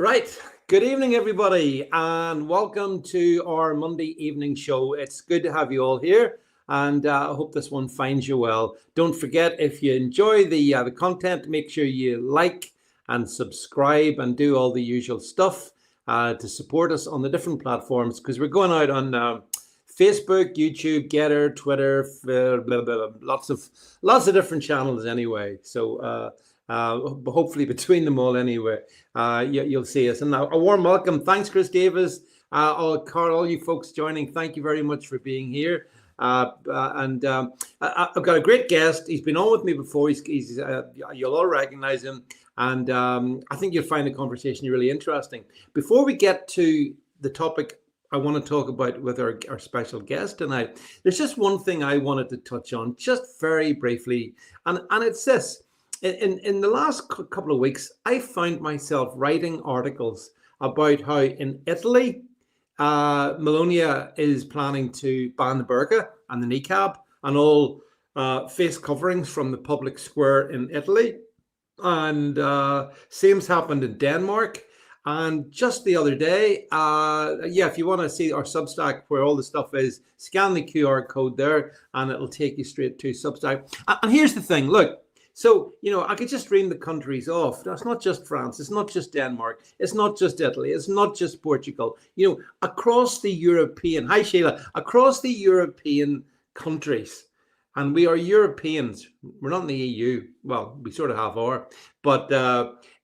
Right. Good evening, everybody, and welcome to our Monday evening show. It's good to have you all here, and I hope this one finds you well. Don't forget, if you enjoy the content, make sure you like and subscribe and do all the usual stuff to support us on the different platforms, because we're going out on Facebook, YouTube, Getter, Twitter, blah, blah, blah, lots of different channels anyway. So hopefully between them all anyway, you'll see us. And a warm welcome. Thanks, Chris Davis. Carl, all you folks joining, thank you very much for being here. I've got a great guest. He's been on with me before. You'll all recognize him. And I think you'll find the conversation really interesting. Before we get to the topic I want to talk about with our special guest tonight, there's just one thing I wanted to touch on just very briefly. And it's this. In the last couple of weeks, I found myself writing articles about how in Italy, Melania is planning to ban the burqa and the niqab and all face coverings from the public square in Italy. And same's happened in Denmark. And just the other day, if you want to see our Substack where all the stuff is, scan the QR code there and it'll take you straight to Substack. And here's the thing, look. So, I could just read the countries off. That's not just France. It's not just Denmark. It's not just Italy. It's not just Portugal. Across the European, hi Sheila, across the European countries, and we are Europeans. We're not in the EU. Well, we sort of half are, but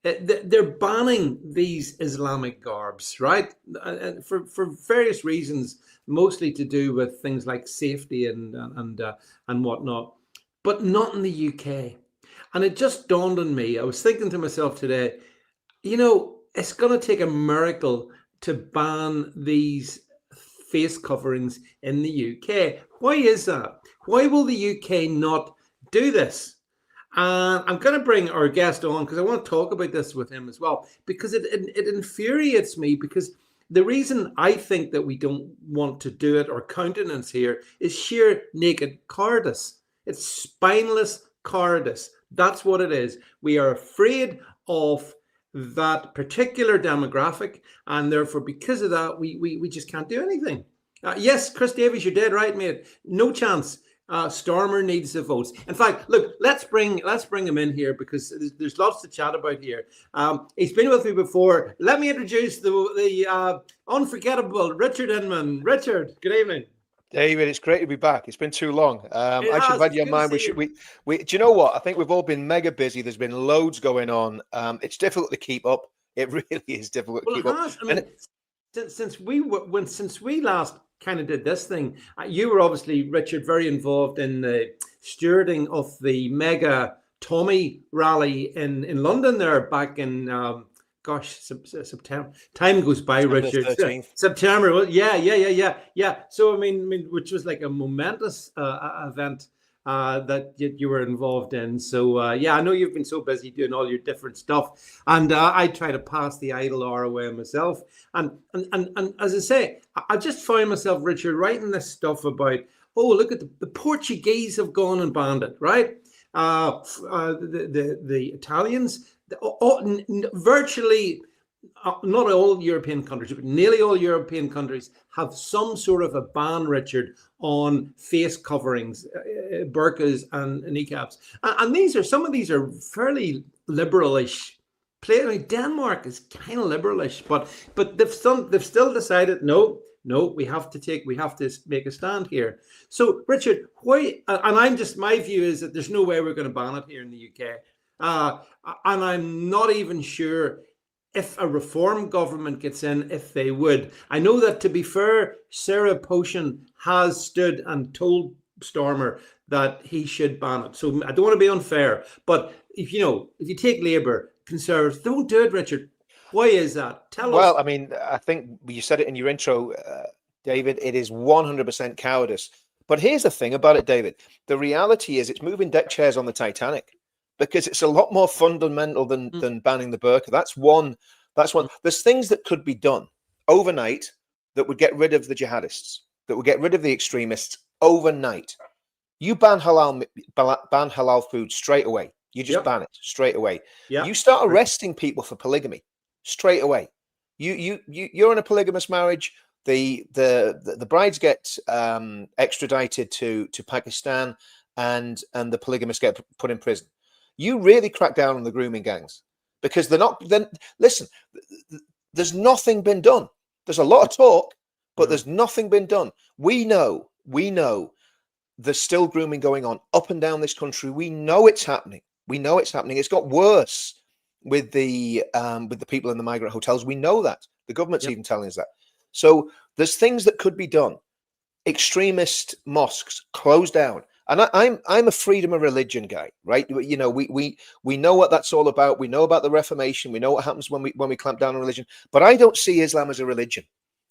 they're banning these Islamic garbs, right? For various reasons, mostly to do with things like safety and whatnot, but not in the UK. And it just dawned on me, I was thinking to myself today, it's going to take a miracle to ban these face coverings in the UK. Why is that? Why will the UK not do this? I'm going to bring our guest on because I want to talk about this with him as well, because it infuriates me, because the reason I think that we don't want to do it or countenance here is sheer naked cowardice. It's spineless cowardice. That's what it is. We are afraid of that particular demographic, and therefore, because of that, we just can't do anything. Yes, Chris Davies, you're dead right, mate. No chance. Stormer needs the votes. In fact, look, let's bring him in here, because there's lots to chat about here. He's been with me before. Let me introduce the unforgettable Richard Inman. Richard, good evening. David, it's great to be back. It's been too long. I should read your mind. Do you know what? I think we've all been mega busy. There's been loads going on. It's difficult to keep up. It really is difficult to keep up. I mean, since we last kind of did this thing, you were obviously, Richard, very involved in the stewarding of the mega Tommy rally in London there back in September. Time goes by, Richard. September. Well, yeah. So I mean, which was like a momentous event that you were involved in. So I know you've been so busy doing all your different stuff, and I try to pass the idle hour away myself. And as I say, I just find myself, Richard, writing this stuff about, look at the Portuguese have gone and banned it, right? The Italians. Virtually not all European countries, but nearly all European countries have some sort of a ban, Richard, on face coverings, burqas and niqabs. And some of these are fairly liberalish. Denmark is kind of liberalish, but they've still decided no, we have to make a stand here. So, Richard, why? And my view is that there's no way we're going to ban it here in the UK. And I'm not even sure if a reform government gets in, if they would. I know that, to be fair, Sarah Potion has stood and told Stormer that he should ban it. So I don't want to be unfair, but if you take Labour, Conservatives, don't do it, Richard. Why is that? Tell us. Well, I mean, I think you said it in your intro, David. It is 100% cowardice. But here's the thing about it, David. The reality is it's moving deck chairs on the Titanic, because it's a lot more fundamental than banning the burqa. That's one. There's things that could be done overnight that would get rid of the jihadists, that would get rid of the extremists overnight. You ban halal food straight away. You just ban it straight away. Yeah. You start arresting people for polygamy. straight away. You're in a polygamous marriage. The brides get extradited to Pakistan, and the polygamists get put in prison. You really crack down on the grooming gangs, because they're not. Then listen, there's nothing been done. There's a lot of talk, but there's nothing been done. We know there's still grooming going on up and down this country. We know it's happening. It's got worse with the people in the migrant hotels. We know that. The government's even telling us that. So there's things that could be done. Extremist mosques closed down. And I'm a freedom of religion guy, right? You know, we know what that's all about. We know about the Reformation. We know what happens when we clamp down on religion. But I don't see Islam as a religion.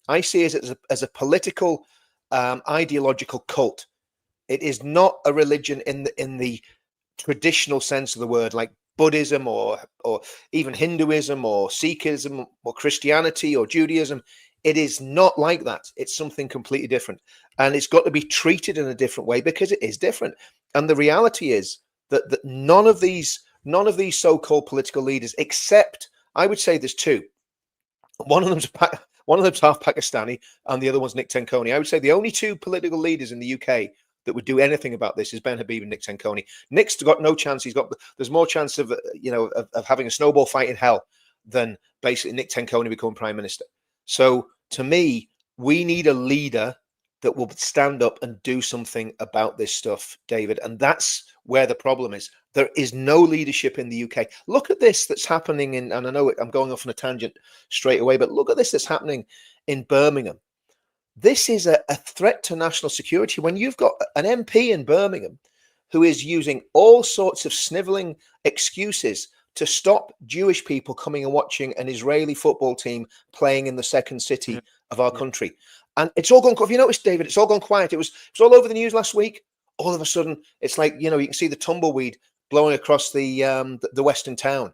I see it as a political, ideological cult. It is not a religion in the traditional sense of the word, like Buddhism or even Hinduism or Sikhism or Christianity or Judaism. It is not like that. It's something completely different. And it's got to be treated in a different way because it is different. And the reality is that none of these so-called political leaders, except I would say there's two. One of them's half Pakistani and the other one's Nick Tenkoni. I would say the only two political leaders in the UK that would do anything about this is Ben Habib and Nick Tenkoni. Nick's got no chance. There's more chance of having a snowball fight in hell than basically Nick Tenkoni becoming prime minister. So to me, we need a leader that will stand up and do something about this stuff, David. And that's where the problem is. There is no leadership in the UK. Look at this that's happening and I know I'm going off on a tangent straight away, but look at this that's happening in Birmingham. This is a threat to national security when you've got an MP in Birmingham who is using all sorts of sniveling excuses to stop Jewish people coming and watching an Israeli football team playing in the second city of our country. And it's all gone. Have you noticed, David? It's all gone quiet. It was all over the news last week. All of a sudden, it's like, you can see the tumbleweed blowing across the western town.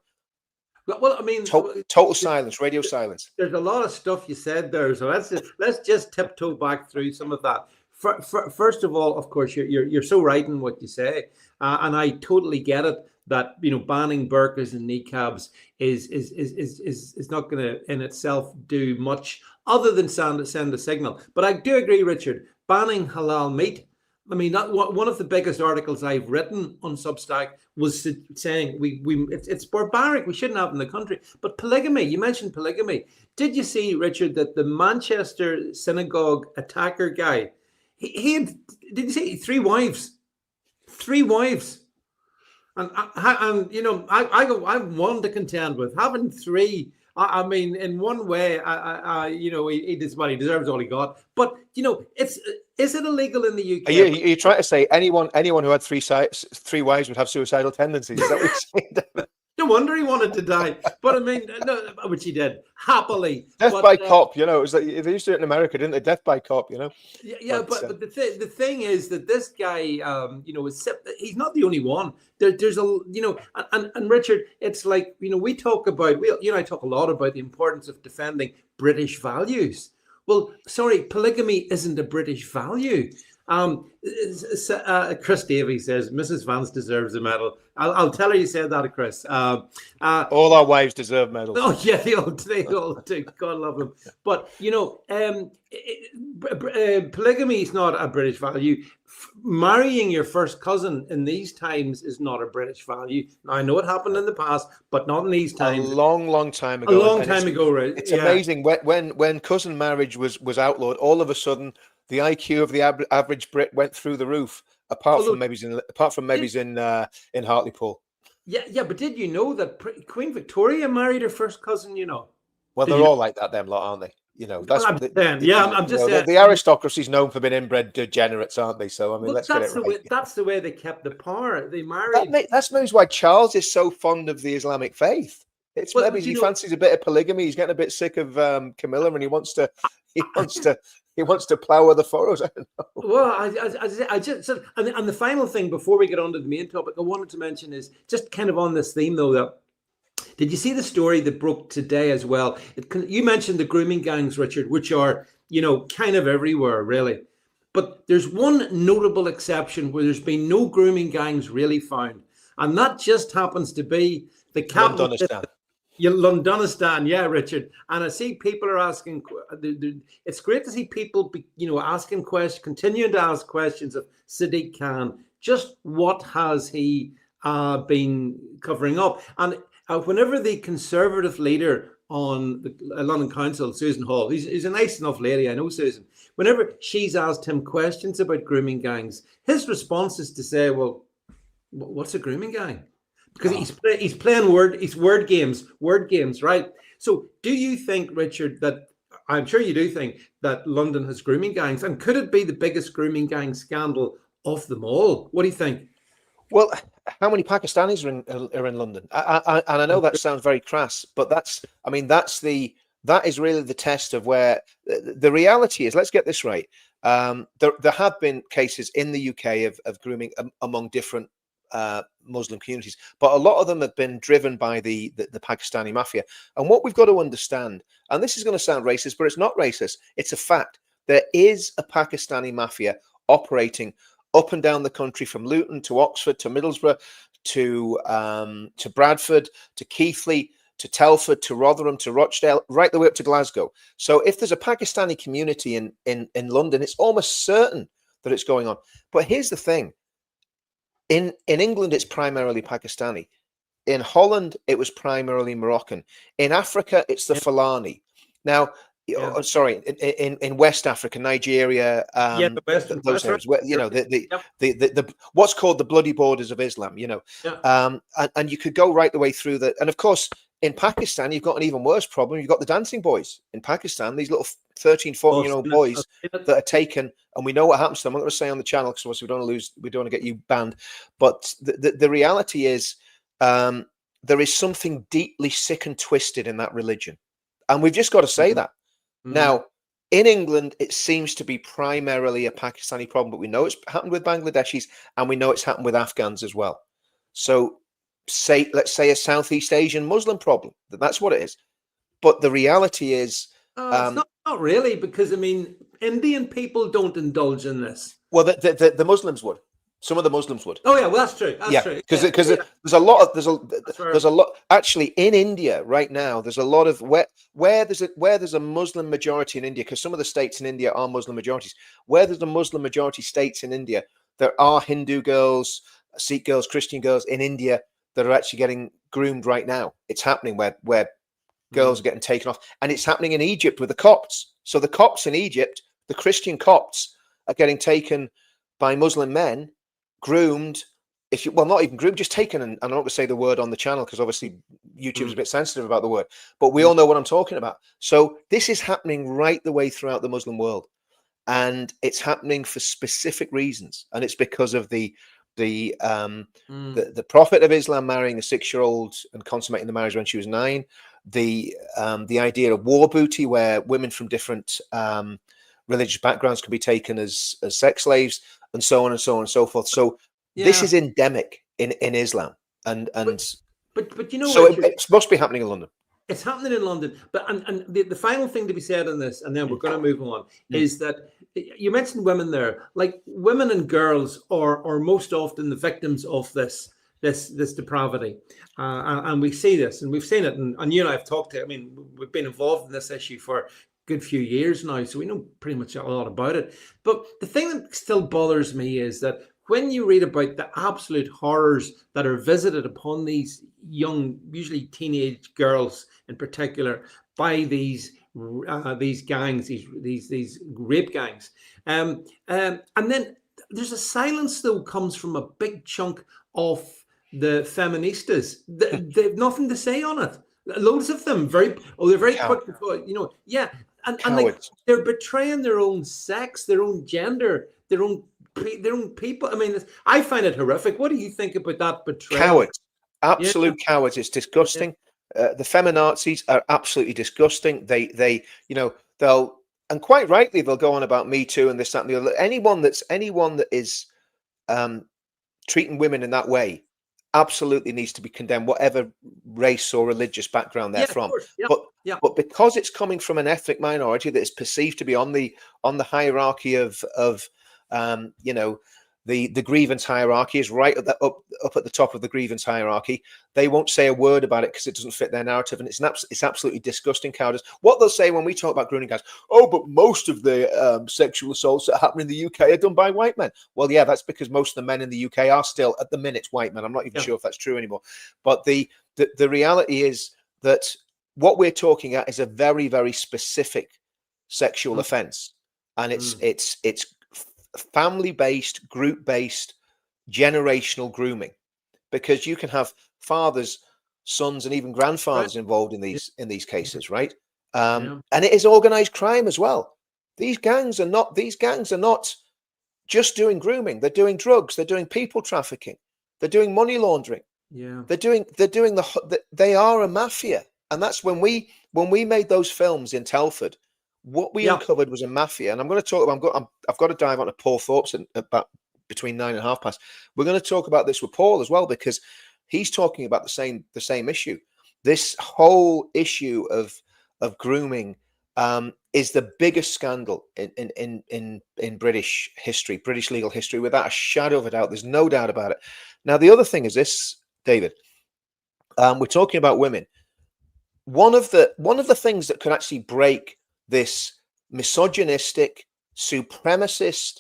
Well, I mean, total silence, radio silence. There's a lot of stuff you said there, so let's just tiptoe back through some of that. First of all, of course, you're so right in what you say, and I totally get it that banning burqas and niqabs is not going to in itself do much other than send a signal. But I do agree, Richard, banning halal meat. I mean, one of the biggest articles I've written on Substack was saying it's barbaric. We shouldn't have it in the country. But polygamy, you mentioned polygamy. Did you see, Richard, that the Manchester synagogue attacker guy, he had, did you see 3 wives? 3 wives. And I'm one to contend with having 3. I mean, in one way, he deserves all he got. But is it illegal in the UK? Are you trying to say anyone who had 3 wives would have suicidal tendencies? Is that what you're saying? No wonder he wanted to die. But I mean, no, which he did happily. Death by cop, it was like they used to do it in America, didn't they? Death by cop, Yeah, but the thing is that this guy, he's not the only one. There's a, and Richard, it's like, we talk about, I talk a lot about the importance of defending British values. Well, sorry, polygamy isn't a British value. Chris Davey says Mrs. Vance deserves a medal. I'll tell her you said that, Chris. All our wives deserve medals. Oh yeah, they all do. God love them. But polygamy is not a British value. Marrying your first cousin in these times is not a British value. Now, I know it happened in the past, but not in these times. A long time ago. A long time ago, right? It's amazing when cousin marriage was outlawed. All of a sudden, the IQ of the average Brit went through the roof. Apart from maybe in Hartlepool. Yeah, but did you know that Queen Victoria married her first cousin? Well, they're all like that, them lot, aren't they? That's I'm just saying. The aristocracy is known for being inbred degenerates, aren't they? So I mean, let's get it right. That's the way they kept the power. They married. That's maybe why Charles is so fond of the Islamic faith. It's maybe he fancies a bit of polygamy. He's getting a bit sick of Camilla, and he wants to plough other furrows. I don't know. Well, I just and the final thing before we get on to the main topic I wanted to mention is just kind of on this theme though. That did you see the story that broke today as well? You mentioned the grooming gangs, Richard, which are kind of everywhere really, but there's one notable exception where there's been no grooming gangs really found, and that just happens to be the capital. Londonistan, yeah, Richard. And I see people are asking. It's great to see people, asking questions, continuing to ask questions of Sadiq Khan. Just what has he been covering up? And whenever the Conservative leader on the London Council, Susan Hall, who's a nice enough lady, I know Susan. Whenever she's asked him questions about grooming gangs, his response is to say, "Well, what's a grooming gang?" Because he's playing word games, right? So, do you think, Richard, that I'm sure you do think that London has grooming gangs, and could it be the biggest grooming gang scandal of them all? What do you think? Well, how many Pakistanis are in London? And I know that sounds very crass, but that is really the test of where the reality is. Let's get this right. There have been cases in the UK of grooming among different Muslim communities, but a lot of them have been driven by the Pakistani mafia. And what we've got to understand, and this is going to sound racist, but it's not racist. It's a fact. There is a Pakistani mafia operating up and down the country, from Luton to Oxford to Middlesbrough to Bradford to Keighley to Telford to Rotherham to Rochdale, right the way up to Glasgow. So if there's a Pakistani community in London, it's almost certain that it's going on. But here's the thing. In England, it's primarily Pakistani. In Holland, it was primarily Moroccan. In Africa, it's the Fulani. Now, sorry, in West Africa, Nigeria, those areas, where, the what's called the bloody borders of Islam, and you could go right the way through that. And of course, in Pakistan, you've got an even worse problem. You've got the dancing boys in Pakistan, these little 13, 14-year-old boys that are taken, and we know what happens to them. I'm not going to say on the channel because we don't want to get you banned. But the reality is, there is something deeply sick and twisted in that religion. And we've just got to say that. Now, in England, it seems to be primarily a Pakistani problem, but we know it's happened with Bangladeshis, and we know it's happened with Afghans as well. So let's say a Southeast Asian Muslim problem. That's what it is. But the reality is... it's not really, because, I mean, Indian people don't indulge in this. Well, the Muslims would. Some of the Muslims would. Oh yeah, well that's true. That's true. Because there's a lot. Actually, in India right now, there's a lot of where there's a Muslim majority in India, because some of the states in India are Muslim majorities. Where there's a Muslim majority states in India, there are Hindu girls, Sikh girls, Christian girls in India that are actually getting groomed right now. It's happening where girls are getting taken off, and it's happening in Egypt with the Copts. So the Copts in Egypt, the Christian Copts, are getting taken by Muslim men, groomed, not even groomed, just taken, and I'm not going to say the word on the channel because obviously YouTube's a bit sensitive about the word, but we all know what I'm talking about. So this is happening right the way throughout the Muslim world, and it's happening for specific reasons, and it's because of the Prophet of Islam marrying a 6-year-old and consummating the marriage when she was 9. The idea of war booty, where women from different religious backgrounds can be taken as sex slaves, and so on and so on and so forth. So this is endemic in Islam, and but so it must be happening in London. It's happening in London. But and the final thing to be said on this, and then we're going to move on, is that you mentioned women there. Like, women and girls are most often the victims of this depravity, and we see this, and we've seen it, and you and I have talked to. I mean, we've been involved in this issue for good few years now, so we know pretty much a lot about it. But the thing that still bothers me is that when you read about the absolute horrors that are visited upon these young, usually teenage girls in particular, by these gangs, these rape gangs, and then there's a silence that comes from a big chunk of the feministas. They've nothing to say on it. Loads of them they're very quick to and like, they're betraying their own sex, their own gender, their own people. I mean, I find it horrific. What do you think about that betrayal? Cowards, absolute cowards. It's disgusting. The feminazis are absolutely disgusting. They'll, and quite rightly, they'll go on about Me Too and this, that, and the other. Anyone that is treating women in that way absolutely needs to be condemned, whatever race or religious background they're from. But because it's coming from an ethnic minority that is perceived to be on the hierarchy of the grievance hierarchy is right at the, up at the top of the grievance hierarchy. They won't say a word about it because it doesn't fit their narrative, and it's absolutely disgusting cowardice. What they'll say when we talk about grooming, guys, oh, but most of the sexual assaults that happen in the UK are done by white men. Well, yeah, that's because most of the men in the UK are still at the minute white men. I'm not even sure if that's true anymore. But the reality is that what we're talking at is a very, very specific sexual offense, and it's family-based, group-based, generational grooming, because you can have fathers, sons, and even grandfathers involved in these cases, right? And it is organized crime as well. These gangs are not just doing grooming. They're doing drugs. They're doing people trafficking. They're doing money laundering. They are a mafia. And that's when we made those films in Telford. What we uncovered was a mafia, and I'm going to talk about. I've got to dive onto Paul Thorpe's about between 9 and 1/2 We're going to talk about this with Paul as well, because he's talking about the same issue. This whole issue of grooming is the biggest scandal in British history, British legal history, without a shadow of a doubt. There's no doubt about it. Now, the other thing is this, David. We're talking about women. One of the things that could actually break this misogynistic, supremacist,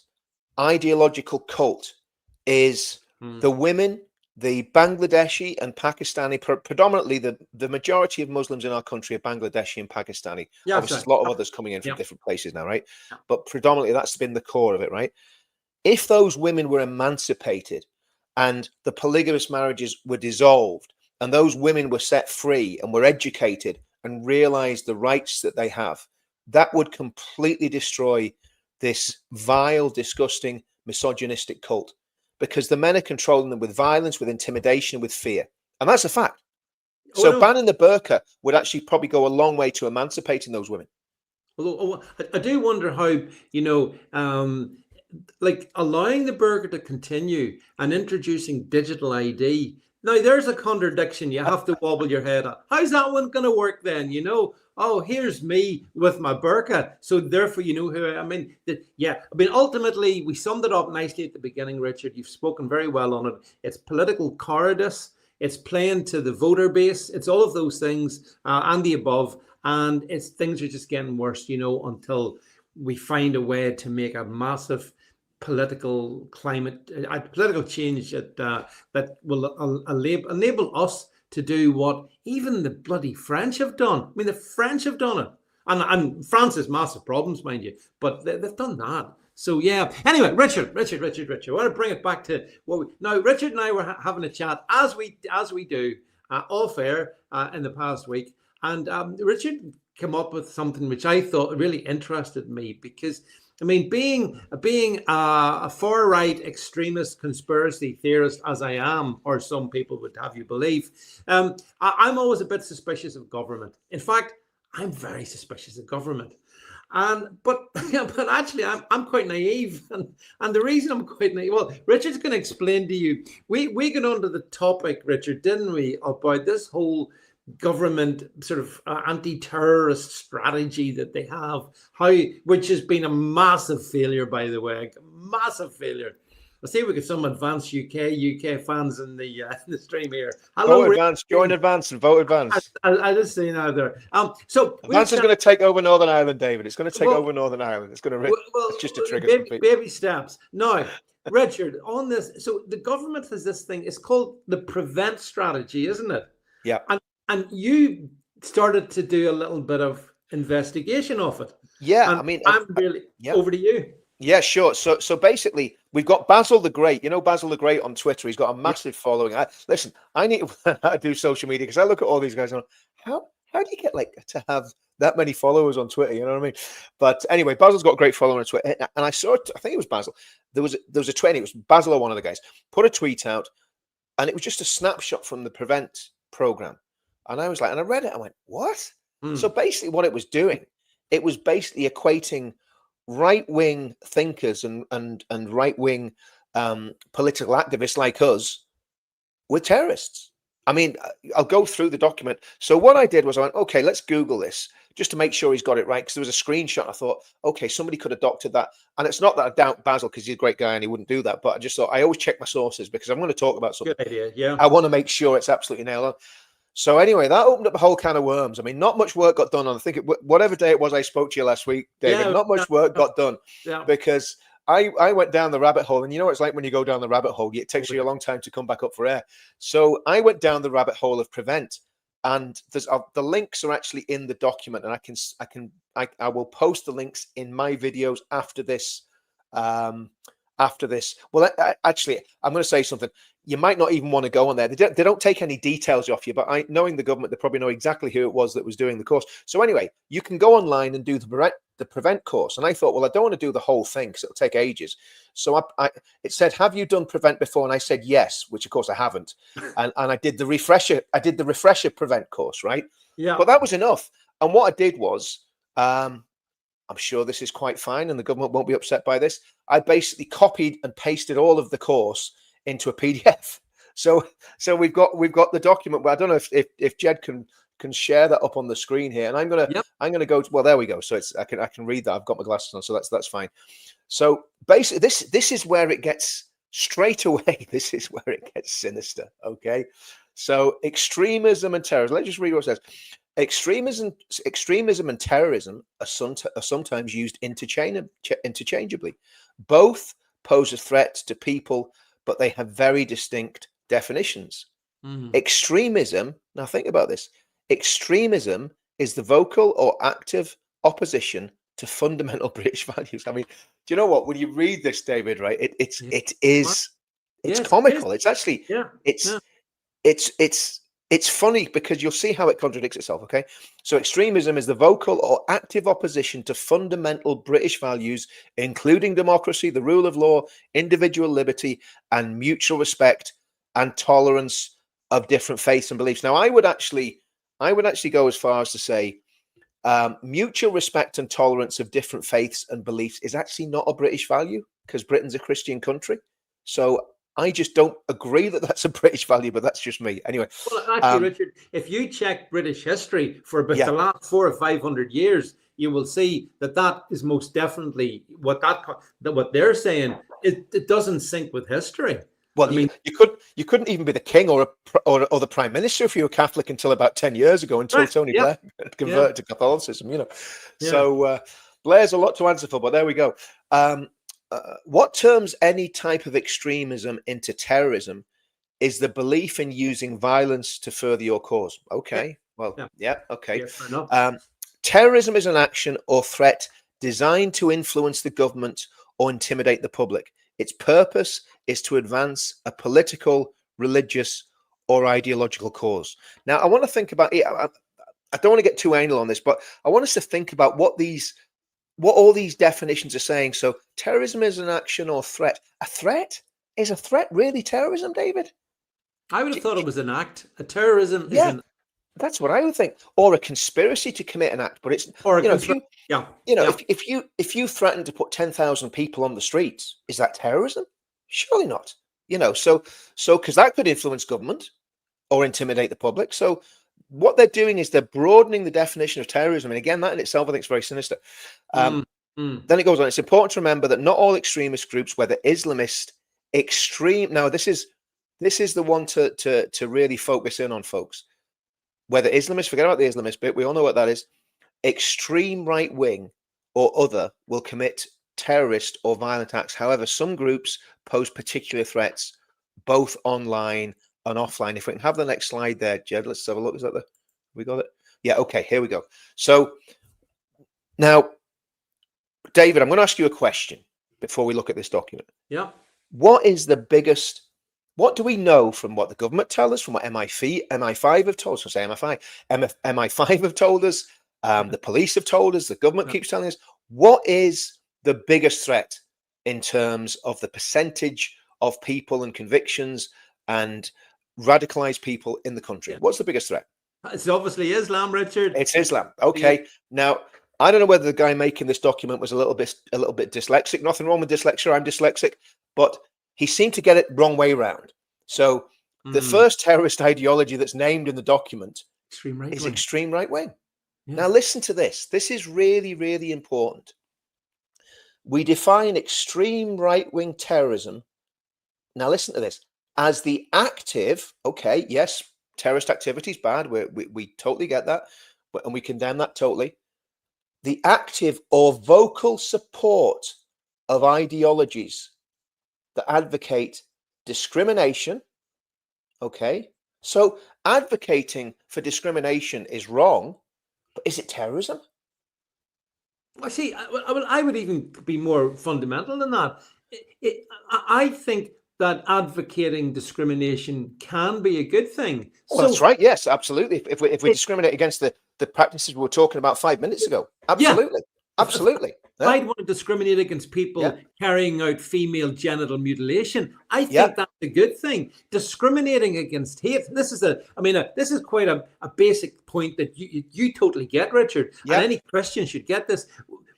ideological cult is the women, the Bangladeshi and Pakistani, predominantly the majority of Muslims in our country are Bangladeshi and Pakistani. Obviously, there's a lot of others coming in from different places now, right? But predominantly that's been the core of it, right? If those women were emancipated and the polygamous marriages were dissolved and those women were set free and were educated and realized the rights that they have, that would completely destroy this vile, disgusting, misogynistic cult, because the men are controlling them with violence, with intimidation, with fear. And that's a fact. So banning the burqa would actually probably go a long way to emancipating those women. Although I do wonder how, like allowing the burqa to continue and introducing digital ID. Now, there's a contradiction you have to wobble your head at. How's that one going to work then? Oh, here's me with my burqa. So therefore, you know who I mean. Ultimately, we summed it up nicely at the beginning, Richard. You've spoken very well on it. It's political cowardice. It's playing to the voter base. It's all of those things and the above. And things are just getting worse, until we find a way to make a massive political change that will enable us to do what even the bloody French have done. I mean, the French have done it, and France has massive problems, mind you, but they've done that. So yeah. Anyway, Richard, I want to bring it back to now. Richard and I were having a chat as we do off air in the past week, and Richard came up with something which I thought really interested me, because I mean, being a far right extremist conspiracy theorist as I am, or some people would have you believe, I'm always a bit suspicious of government. In fact, I'm very suspicious of government. But actually, I'm quite naive, and the reason I'm quite naive. Well, Richard's going to explain to you. We got onto the topic, Richard, didn't we, about this whole government sort of anti-terrorist strategy that they have, which has been a massive failure, by the way, massive failure. Let's see if we get some advanced UK fans in the stream here. Hello, Advance, join Advance and vote Advance. I just see now there. So Advance is going to take over Northern Ireland, David. It's going to take over Northern Ireland. It's going to. It's just a trigger. Baby steps. Now, Richard, on this, so the government has this thing. It's called the prevent strategy, isn't it? Yeah. And you started to do a little bit of investigation of it. Yeah, and I mean, I'm really over to you. Yeah, sure. So basically, we've got Basil the Great. You know Basil the Great on Twitter. He's got a massive following. I need to do social media, because I look at all these guys and how do you get to have that many followers on Twitter? You know what I mean? But anyway, Basil's got a great following on Twitter, and I saw it. I think it was Basil. There was a tweet. It was Basil or one of the guys put a tweet out, and it was just a snapshot from the Prevent program. And I was like, and I read it. I went, what? So basically, what it was doing, it was basically equating right-wing thinkers and right-wing political activists like us with terrorists. I mean, I'll go through the document. So what I did was I went, okay, let's Google this just to make sure he's got it right, because there was a screenshot. I thought, okay, somebody could have doctored that. And it's not that I doubt Basil, because he's a great guy and he wouldn't do that. But I just thought, I always check my sources, because I'm going to talk about something. Good idea. Yeah. I want to make sure it's absolutely nailed on. So anyway, that opened up a whole can of worms. I mean, not much work got done on, I think, whatever day it was I spoke to you last week, David, not much work got done, because I went down the rabbit hole. And you know what it's like when you go down the rabbit hole, it takes you a long time to come back up for air. So I went down the rabbit hole of Prevent. And there's the links are actually in the document, and I will post the links in my videos after this. Well, actually, I'm going to say something. You might not even want to go on there. They don't take any details off you, but knowing the government, they probably know exactly who it was that was doing the course. So anyway, you can go online and do the Prevent course. And I thought, well, I don't want to do the whole thing because it'll take ages. So it said, have you done Prevent before? And I said yes, which of course I haven't. And I did the refresher. I did the refresher Prevent course, right? Yeah. But that was enough. And what I did was, I'm sure this is quite fine, and the government won't be upset by this. I basically copied and pasted all of the course into a PDF. So we've got the document. But I don't know if Jed can share that up on the screen here, and I'm gonna go to, well, there we go. So I can read that. I've got my glasses on, so that's fine. So basically, this is where it gets straight away. This is where it gets sinister. Okay, so extremism and terrorism. Let's just read what it says. Extremism and terrorism are sometimes used interchangeably. Both pose a threat to people, but they have very distinct definitions. Extremism, now think about this. Extremism is the vocal or active opposition to fundamental British values. I mean, do you know what? When you read this, David, right? It's comical. It's actually it's funny because you'll see how it contradicts itself. Okay, so extremism is the vocal or active opposition to fundamental British values, including democracy, the rule of law, individual liberty, and mutual respect and tolerance of different faiths and beliefs. Now, I would actually go as far as to say mutual respect and tolerance of different faiths and beliefs is actually not a British value, because Britain's a Christian country. So I just don't agree that that's a British value, but that's just me. Anyway. Well, actually, Richard, if you check British history for about the last 400 or 500 years, you will see that is most definitely what they're saying. It doesn't sync with history. Well, I mean, you couldn't even be the king or the prime minister if you were Catholic until about 10 years ago, until Tony Blair converted to Catholicism. You know, so Blair's a lot to answer for, but there we go. What turns any type of extremism into terrorism is the belief in using violence to further your cause. Okay, okay. Fair enough. Terrorism is an action or threat designed to influence the government or intimidate the public. Its purpose is to advance a political, religious, or ideological cause. Now, I want to think about it. I don't want to get too anal on this, but I want us to think about what all these definitions are saying. So terrorism is an action or threat. A threat? Is a threat really terrorism, David? I would have thought it was an act. A terrorism is an... That's what I would think. Or a conspiracy to commit an act. But it's, if you threaten to put 10,000 people on the streets, is that terrorism? Surely not. So because that could influence government or intimidate the public. So what they're doing is they're broadening the definition of terrorism. And again, that in itself, I think, is very sinister. Then it goes on. It's important to remember that not all extremist groups, whether Islamist, extreme. Now, this is the one to really focus in on, folks. Whether Islamist, forget about the Islamist bit. We all know what that is. Extreme right wing or other will commit terrorist or violent acts. However, some groups pose particular threats, both online and offline. If we can have the next slide there, Jed, let's have a look. Is that we got it? Yeah. Okay. Here we go. So now, David, I'm going to ask you a question before we look at this document. Yeah. What do we know from what the government tell us, from what MI5 have told us? MI5 have told us, the police have told us, the government keeps telling us. What is the biggest threat in terms of the percentage of people and convictions and radicalized people in the country? What's the biggest threat? It's obviously Islam, Richard. It's Islam. Okay. Now, I don't know whether the guy making this document was a little bit dyslexic. Nothing wrong with dyslexia. I'm dyslexic, but he seemed to get it wrong way around. So the first terrorist ideology that's named in the document is extreme right wing. Now, listen to this. This is really, really important. We define extreme right-wing terrorism. Now, listen to this. As the active, okay, yes, terrorist activity is bad. We totally get that. And we condemn that totally. The active or vocal support of ideologies that advocate discrimination. Okay. So advocating for discrimination is wrong, but is it terrorism? I see. I would even be more fundamental than that. I think that advocating discrimination can be a good thing. Well, that's right. Yes, absolutely. If we discriminate against the practices we were talking about 5 minutes ago, absolutely, absolutely. If I'd want to discriminate against people carrying out female genital mutilation, I think that's a good thing. Discriminating against hate. This is quite a basic point that you totally get, Richard. And any Christian should get this.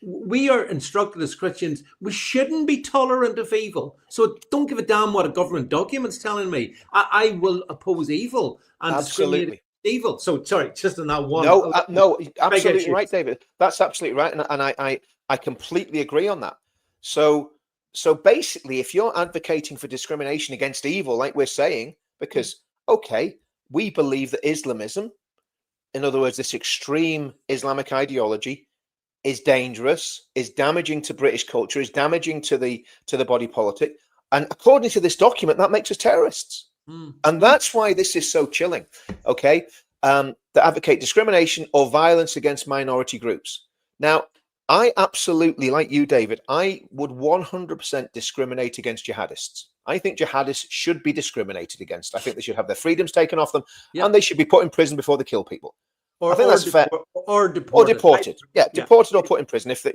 We are instructed as Christians, we shouldn't be tolerant of evil. So don't give a damn what a government document's telling me. I will oppose evil and discriminate against evil. So sorry, just on that one. No, absolutely right, David. That's absolutely right, and I completely agree on that. So basically, if you're advocating for discrimination against evil, like we're saying, because we believe that Islamism, in other words, this extreme Islamic ideology, is dangerous, is damaging to British culture, is damaging to the body politic, and according to this document, that makes us terrorists. And that's why this is so chilling. Okay, that advocate discrimination or violence against minority groups. Now, I absolutely, like you, David, I would 100% discriminate against jihadists. I think jihadists should be discriminated against. I think they should have their freedoms taken off them, and they should be put in prison before they kill people. I think that's fair. Or deported. Deported or put in prison. If they've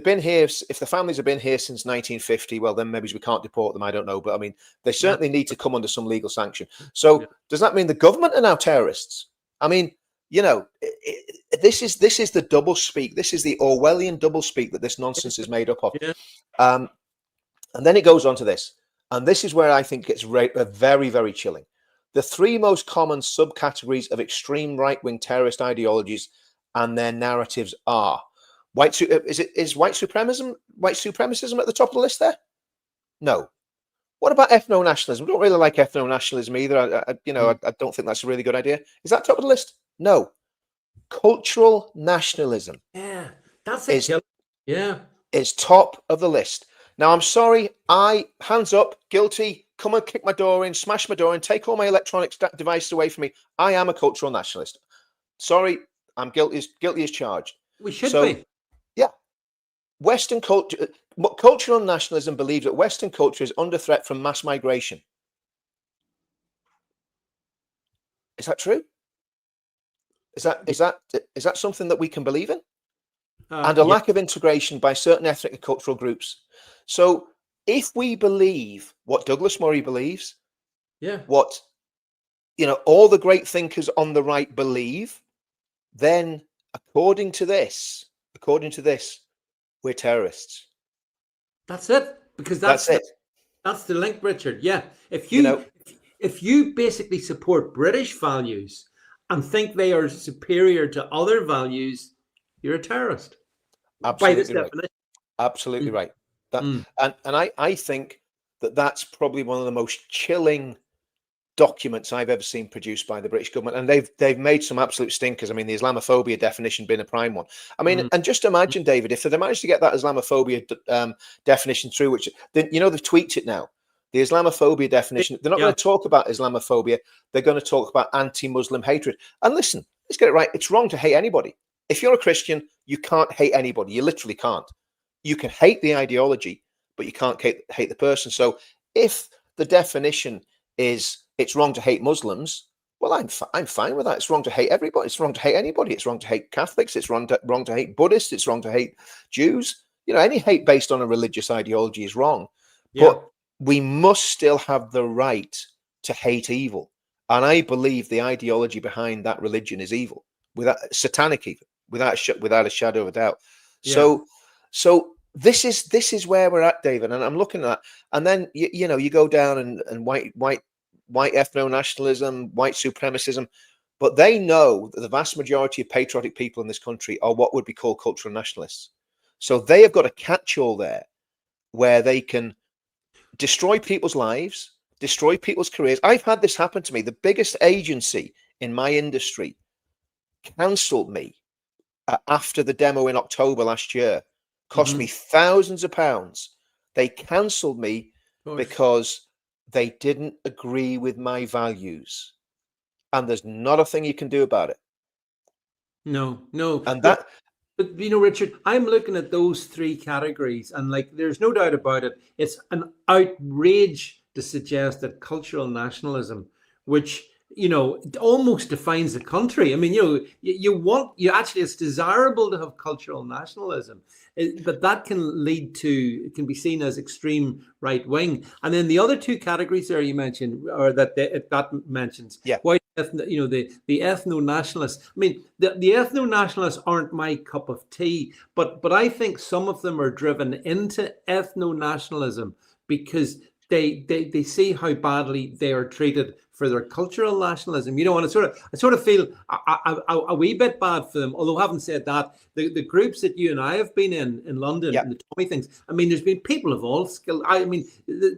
been here, if the families have been here since 1950, well, then maybe we can't deport them. I don't know, but I mean, they certainly need to come under some legal sanction. So, does that mean the government are now terrorists? I mean, this is the double speak. This is the Orwellian double speak that this nonsense is made up of. And then it goes on to this, and this is where I think it's very, very chilling. The three most common subcategories of extreme right-wing terrorist ideologies and their narratives are is white supremacism at the top of the list there? No. What about ethno-nationalism? We don't really like ethno-nationalism either. I don't think that's a really good idea. Is that top of the list? No. Cultural nationalism. Yeah, that's a killer. Yeah, is top of the list. Now, I'm sorry. Hands up, guilty. Come and kick my door in, smash my door in, take all my electronic devices away from me. I am a cultural nationalist. Sorry, I'm guilty as charged. We should be. Yeah. Western culture, cultural nationalism believes that Western culture is under threat from mass migration. Is that true? Is that something that we can believe in? And a lack of integration by certain ethnic and cultural groups. So if we believe what Douglas Murray believes, what all the great thinkers on the right believe, then according to this, we're terrorists. That's it. Because that's the link, Richard. Yeah. If you basically support British values and think they are superior to other values, you're a terrorist. Absolutely by this right. definition. Absolutely right. And I think that's probably one of the most chilling documents I've ever seen produced by the British government, and they've made some absolute stinkers. I mean, the Islamophobia definition being a prime one. I mean, and just imagine, David, if they managed to get that Islamophobia definition through, which they've tweaked it now. The Islamophobia definition, they're not going to talk about Islamophobia. They're going to talk about anti-Muslim hatred. And listen, let's get it right. It's wrong to hate anybody. If you're a Christian, you can't hate anybody. You literally can't. You can hate the ideology, but you can't hate the person. So if the definition is it's wrong to hate Muslims, well, I'm fine with that. It's wrong to hate everybody. It's wrong to hate anybody. It's wrong to hate Catholics. It's wrong to hate Buddhists. It's wrong to hate Jews. Any hate based on a religious ideology is wrong. But we must still have the right to hate evil. And I believe the ideology behind that religion is evil, satanic even, without a shadow of a doubt. So this is where we're at, David. And I'm looking at that. And then you go down and white ethno-nationalism, white supremacism. But they know that the vast majority of patriotic people in this country are what would be called cultural nationalists. So they have got a catch-all there where they can destroy people's lives, destroy people's careers. I've had this happen to me. The biggest agency in my industry cancelled me after the demo in October last year. Cost me thousands of pounds. They cancelled me because they didn't agree with my values. And there's not a thing you can do about it. No. And that, but Richard, I'm looking at those three categories, and like, there's no doubt about it. It's an outrage to suggest that cultural nationalism, which it almost defines the country. I mean, you actually, it's desirable to have cultural nationalism, but that can lead to, it can be seen as extreme right wing. And then the other two categories there you mentioned, or that mentions, white, the ethno nationalists. I mean, the ethno nationalists aren't my cup of tea, but I think some of them are driven into ethno nationalism because they see how badly they are treated for their cultural nationalism, and I sort of feel a wee bit bad for them. Although, having said that, the groups that you and I have been in London, and the Tommy things, I mean, there's been people of all skill. I mean,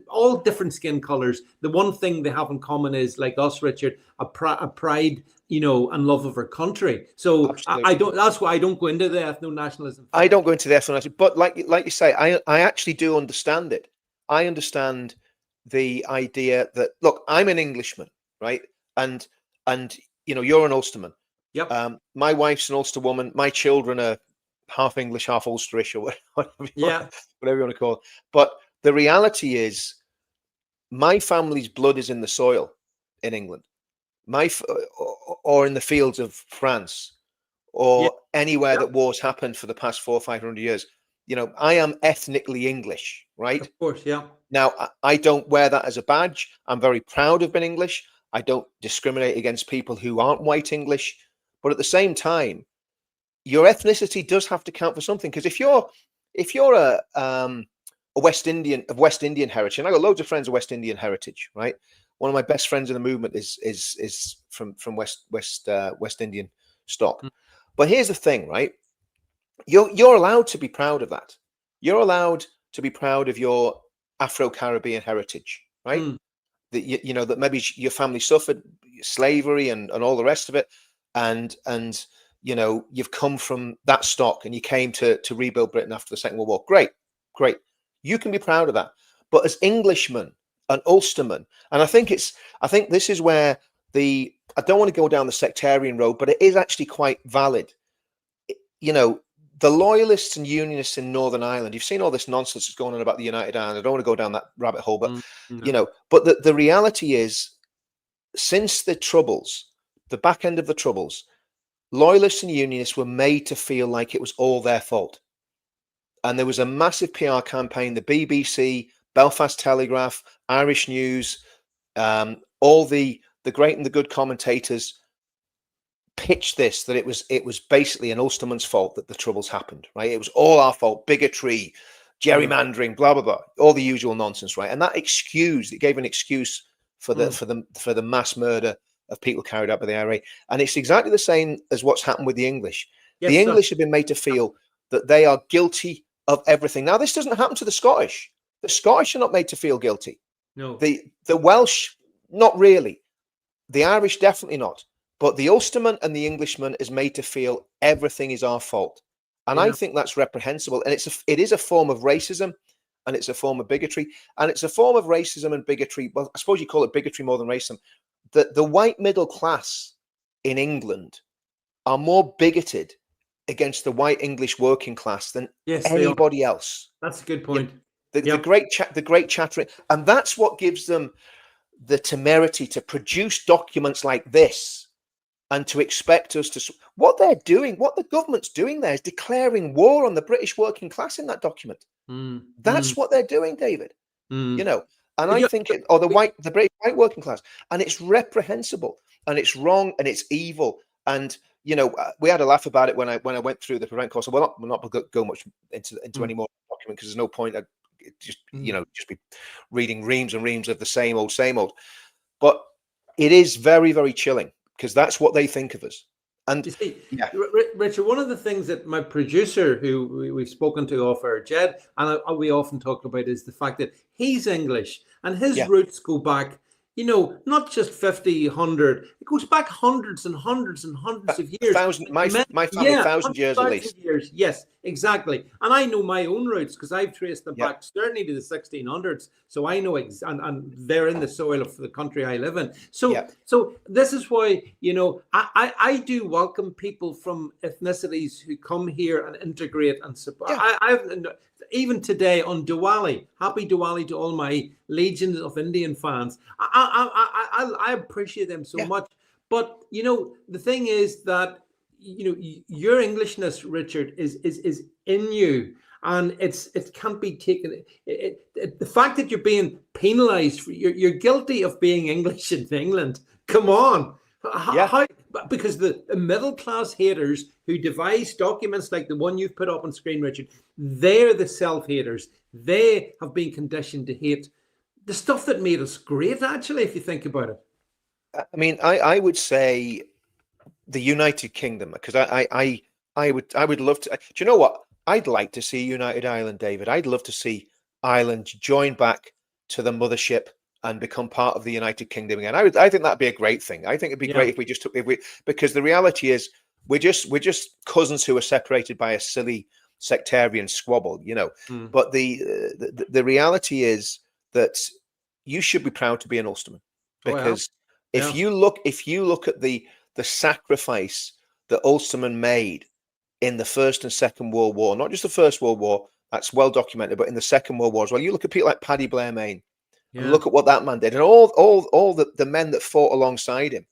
all different skin colors. The one thing they have in common is, like us, Richard, a pride, and love of our country. So I don't. That's why I don't go into the ethno nationalism. I don't go into the ethno nationalism, but like you say, I actually do understand it. I understand the idea that, look, I'm an Englishman, right? And you're an Ulsterman. Yep. My wife's an Ulster woman. My children are half English, half Ulsterish, or whatever you want to call it. But the reality is, my family's blood is in the soil in England, or in the fields of France, or anywhere that wars happened for the past 400 or 500 years. I am ethnically English, right? Of course, yeah. Now, I don't wear that as a badge. I'm very proud of being English. I don't discriminate against people who aren't white English. But at the same time, your ethnicity does have to count for something. Because if you're a West Indian of West Indian heritage, and I got loads of friends of West Indian heritage, right? One of my best friends in the movement is from West Indian stock. But here's the thing, right? You're allowed to be proud of that. You're allowed to be proud of your Afro-Caribbean heritage, right? That that maybe your family suffered slavery and all the rest of it, and you've come from that stock and you came to rebuild Britain after the Second World War. Great. You can be proud of that. But as Englishmen and Ulstermen, and I think this is where I don't want to go down the sectarian road, but it is actually quite valid. The loyalists and unionists in Northern Ireland, you've seen all this nonsense that's going on about the United Ireland. I don't want to go down that rabbit hole, but but the reality is, since the Troubles, the back end of the Troubles, loyalists and unionists were made to feel like it was all their fault. And there was a massive PR campaign, the BBC, Belfast Telegraph, Irish News, all the great and the good commentators pitched this, that it was basically an Ulsterman's fault that the Troubles happened, right? It was all our fault, bigotry, gerrymandering, blah blah blah, all the usual nonsense, right? And that it gave an excuse for the mass murder of people carried out by the IRA. And it's exactly the same as what's happened with the English. The English have been made to feel that they are guilty of everything. Now, this doesn't happen to the Scottish. The Scottish are not made to feel guilty. No. The Welsh, not really. The Irish, definitely not. But the Ulsterman and the Englishman is made to feel everything is our fault. And I think that's reprehensible. And it is a form of racism, and it's a form of bigotry. And it's a form of racism and bigotry. Well, I suppose you call it bigotry more than racism. The white middle class in England are more bigoted against the white English working class than anybody else. That's a good point. The great chattering. And that's what gives them the temerity to produce documents like this, and to expect us to, what they're doing, what the government's doing there is declaring war on the British working class in that document. That's what they're doing, David. And I think the British white working class, and it's reprehensible, and it's wrong, and it's evil. And we had a laugh about it when I went through the Prevent course. We'll not go much into any more document, because there's no point. Just be reading reams and reams of the same old. But it is very, very chilling, because that's what they think of us. And You see, yeah, Richard, one of the things that my producer, who we've spoken to off air, Jed, and we often talk about is the fact that he's English and his yeah, roots go back, not just 50, 100, it goes back hundreds and hundreds and hundreds of a years. thousand. My family, Yeah, 1,000 years at least. 1,000 years. Yes, exactly. And I know my own roots because I've traced them Yeah, back certainly to the 1600s. So I know, and they're in the soil of the country I live in. So, yeah, so this is why, I do welcome people from ethnicities who come here and integrate and support. yeah. I've even today on Diwali, happy Diwali to all my legions of Indian fans. I appreciate them so Yeah. much. But the thing is that your Englishness, Richard, is in you, and it can't be taken. The fact that you're being penalised for you're guilty of being English in England. Come on, Yeah. how? Because the middle class haters who devise documents like the one you've put up on screen, Richard, they're the self haters. They have been conditioned to hate the stuff that made us great. Actually, if you think about it. I mean, I would say the United Kingdom, because I would love to. Do you know what? I'd like to see United Ireland, David. I'd love to see Ireland join back to the mothership and become part of the United Kingdom again. I think that'd be a great thing. I think it'd be great if we just took because the reality is we're just cousins who are separated by a silly sectarian squabble, But the reality is that you should be proud to be an Ulsterman, because if you look at the sacrifice that Ulstermen made in the First and Second World War, not just the First World War, that's well documented, but in the Second World War as well. You look at people like Paddy Blair Main and look at what that man did, and all the men that fought alongside him.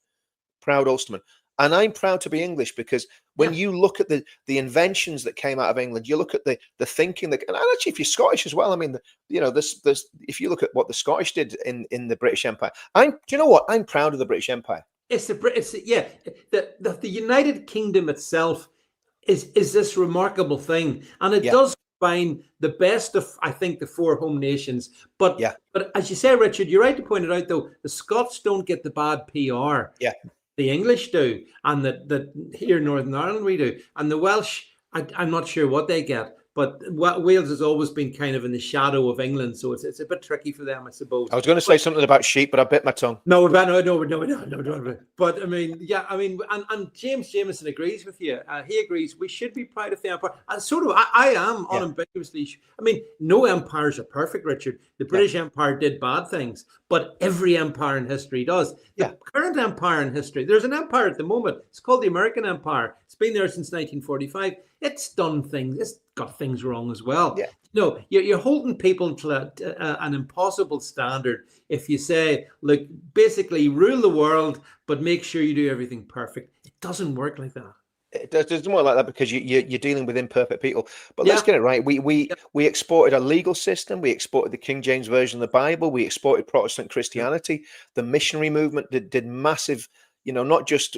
Proud Ulsterman. And I'm proud to be English, because when you look at the inventions that came out of England, you look at the thinking that, and actually if you're Scottish as well, I mean, this if you look at what the Scottish did in the British Empire, do you know what? I'm proud of the British Empire. The United Kingdom itself is this remarkable thing, and it does combine the best of, I think, the four home nations. But as you say, Richard, you're right to point it out, though, the Scots don't get the bad PR. Yeah. The English do, and that here in Northern Ireland we do, and the Welsh, I'm not sure what they get, but Wales has always been kind of in the shadow of England, so it's a bit tricky for them, I suppose. I was going to say something about sheep, but I bit my tongue. No. But I mean, and James Jameson agrees with you. He agrees we should be proud of the empire. And sort of, I am unambiguously. I mean, no empires are perfect, Richard. The British Empire did bad things, but every empire in history does. The current empire in history, there's an empire at the moment. It's called the American Empire. It's been there since 1945. It's done things. It's got things wrong as well. Yeah. No, you're holding people to an impossible standard if you say, look, basically rule the world, but make sure you do everything perfect. It doesn't work like that. It does more like that, because you're dealing with imperfect people. But let's get it right. We exported a legal system. We exported the King James Version of the Bible. We exported Protestant Christianity. The missionary movement did massive, not just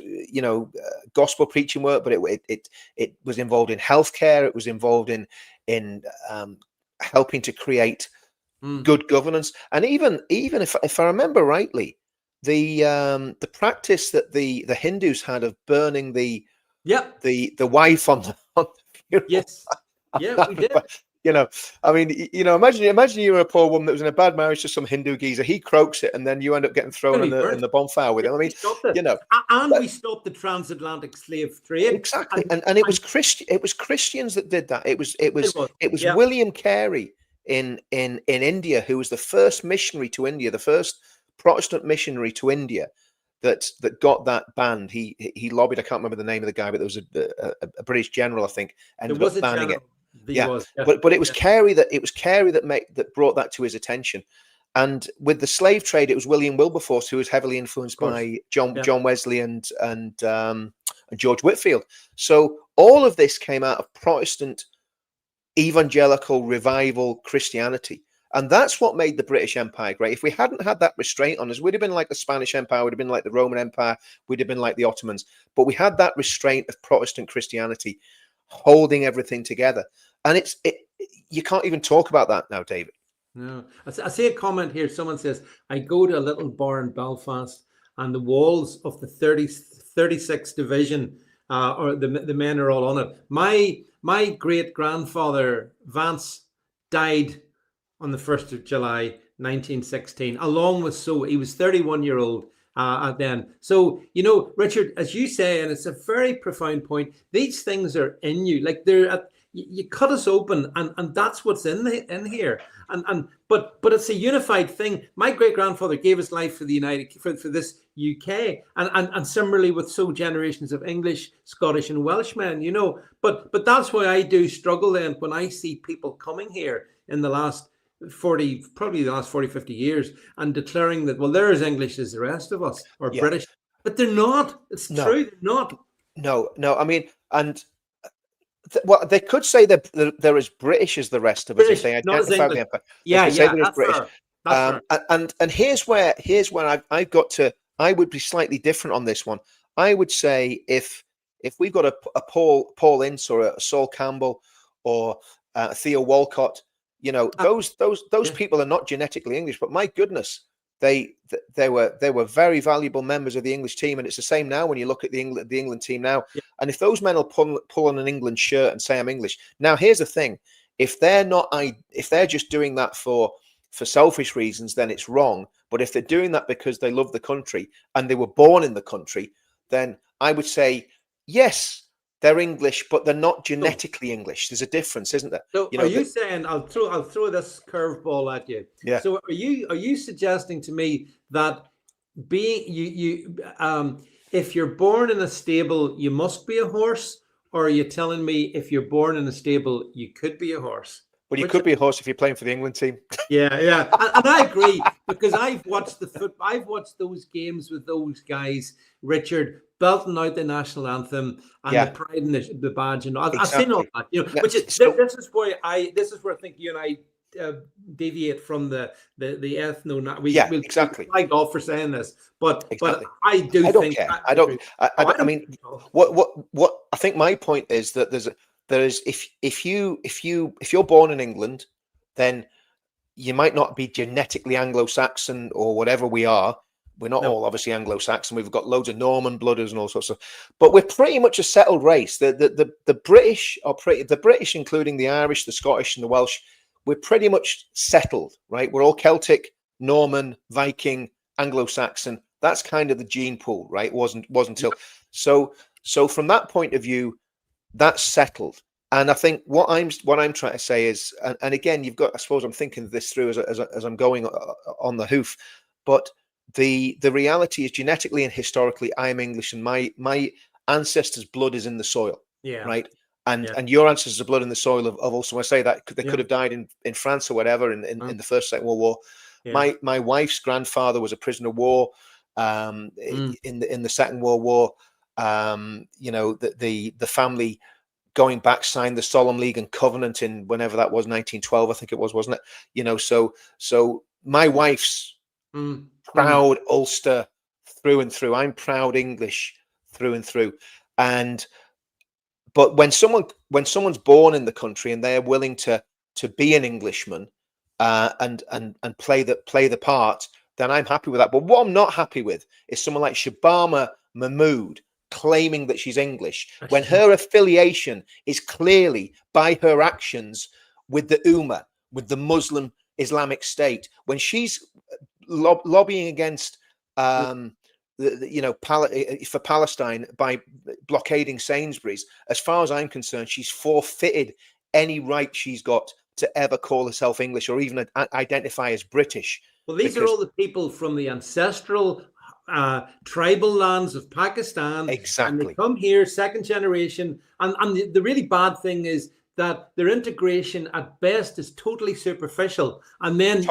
gospel preaching work, but it was involved in healthcare. It was involved in helping to create good governance. And even if I remember rightly, the practice that the Hindus had of burning the wife on the funeral. Yes. Yeah, we did. I mean, imagine you were a poor woman that was in a bad marriage to some Hindu geezer. He croaks it, and then you end up getting thrown in the bonfire with him. I mean, and we stopped the transatlantic slave trade. Exactly, and it was Christians that did that. It was William Carey in India, who was the first missionary to India, the first Protestant missionary to India that got that banned. He lobbied. I can't remember the name of the guy, but there was a British general, I think, ended up banning it. But it was Carey that brought that to his attention. And with the slave trade, it was William Wilberforce who was heavily influenced by John Wesley and George Whitefield. So all of this came out of Protestant evangelical revival Christianity. And that's what made the British Empire great. If we hadn't had that restraint on us, we'd have been like the Spanish Empire, we'd have been like the Roman Empire, we'd have been like the Ottomans. But we had that restraint of Protestant Christianity holding everything together. And you can't even talk about that now, David. No. I see a comment here. Someone says, I go to a little bar in Belfast, and the walls of the 36th Division, or the men are all on it. My great grandfather Vance died on the 1st of July 1916, along with, so he was 31-year-old then. So, Richard, as you say, and it's a very profound point, these things are in you. Like you cut us open, and that's what's in here. But it's a unified thing. My great grandfather gave his life for the for this UK, and similarly with so generations of English, Scottish, and Welshmen. But that's why I do struggle then when I see people coming here in the last 40, probably the last 40, 50 years, and declaring that, well, they're as English as the rest of us, or British, but they're not. It's true, they're not. No. I mean, and well, they could say that they're as British as the rest of us if they identify with the empire. Yeah, say they're as British. Fair. That's fair. And here's where I've got to. I would be slightly different on this one. I would say if we've got a Paul Ince or a Saul Campbell or Theo Walcott, those people are not genetically English, but my goodness, they were very valuable members of the English team, and it's the same now when you look at the England team now. Yeah. And if those men will pull on an England shirt and say I'm English, now here's the thing: if they're just doing that for selfish reasons, then it's wrong. But if they're doing that because they love the country and they were born in the country, then I would say yes, they're English, but they're not genetically English. There's a difference, isn't there? So are you saying, I'll throw this curveball at you. Yeah. So are you suggesting to me that if you're born in a stable, you must be a horse, or are you telling me if you're born in a stable, you could be a horse? Well, you could be a horse if you're playing for the England team. Yeah, and I agree, because I've watched those games with those guys, Richard, belting out the national anthem and the pride and the badge, and I've seen all that. Which is this is where I think you and I deviate from the ethno. We'll exactly. flagged off for saying this, but I don't care. I mean, what I think my point is that there's if you're born in England, then you might not be genetically Anglo-Saxon or whatever we are. We're not all obviously Anglo-Saxon. We've got loads of Norman blooders and all sorts of, but we're pretty much a settled race. The British are the British, including the Irish, the Scottish, and the Welsh. We're pretty much settled, right? We're all Celtic, Norman, Viking, Anglo-Saxon. That's kind of the gene pool, right? It wasn't until so from that point of view, that's settled. And I think what I'm trying to say is, and again, you've got, I suppose I'm thinking this through as I'm going on the hoof, but the reality is genetically and historically, I am English, and my ancestors' blood is in the soil, right? And your ancestors' blood in the soil of also, I say that they could have died in France or whatever in the First, Second World War. Yeah. My wife's grandfather was a prisoner of war in the Second World War. The family going back signed the Solemn League and Covenant in whenever that was, 1912, I think it was, wasn't it? So my wife's proud Ulster through and through. I'm proud English through and through. But when someone's born in the country and they're willing to be an Englishman and play the part, then I'm happy with that. But what I'm not happy with is someone like Shabama Mahmood claiming that she's English when her affiliation is clearly by her actions with the Ummah, with the Muslim Islamic State, when she's lobbying against for Palestine by blockading Sainsbury's. As far as I'm concerned, she's forfeited any right she's got to ever call herself English or even identify as British. Well, these are all the people from the ancestral tribal lands of Pakistan. Exactly. And they come here, second generation. And the really bad thing is that their integration at best is totally superficial. And then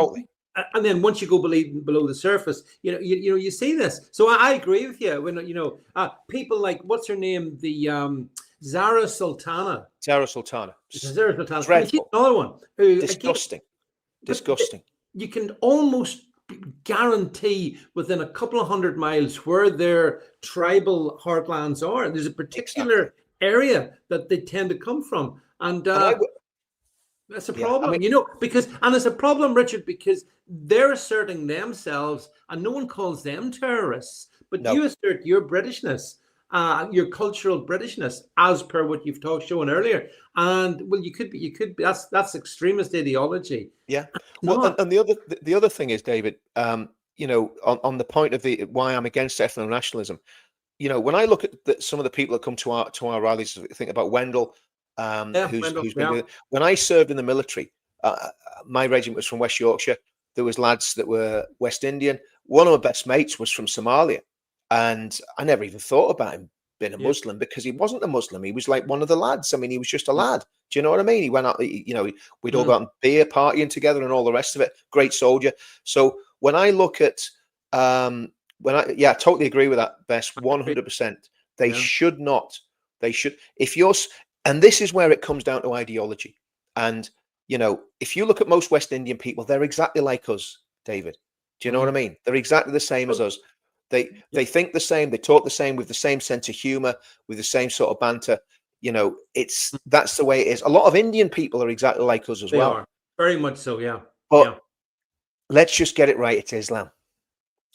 once you go below the surface, you see this. So I agree with you. When people like, what's her name, the Zara Sultana. Dreadful. I mean, she's another one who disgusting. You can almost guarantee within a couple of 100 miles where their tribal heartlands are. There's a particular area that they tend to come from, and that's a problem. Because it's a problem, Richard, because they're asserting themselves, and no one calls them terrorists, but you assert your Britishness, your cultural Britishness, as per what you've shown earlier. And well, you could be. That's extremist ideology. Yeah. Well, Not. and the other thing is, David, you know, on the point of the why I'm against ethno nationalism, you know, when I look at some of the people that come to our rallies, think about Wendell, Yeah, Wendell, who's been yeah, doing it. When I served in the military, my regiment was from West Yorkshire. There was lads that were West Indian. One of my best mates was from Somalia, and I never even thought about him being a yeah, Muslim because he wasn't a Muslim. He was like one of the lads. I mean, he was just a mm, lad. Do you know what I mean? He went out, you know, we'd all mm, go out and beer partying together and all the rest of it. Great soldier. So when I look at, I totally agree with that, Bess, I agree. 100%. They Yeah, should not. They should. If you're, and this is where it comes down to ideology. And you know, if you look at most West Indian people, they're exactly like us, David. Do you know what I mm. mean? They're exactly the same as Well, us. They yeah, they think the same, they talk the same, with the same sense of humor, with the same sort of banter. You know, mm, that's the way it is. A lot of Indian people are exactly like us as they well. are very much so. Yeah, But yeah, let's just get it right. It's Islam.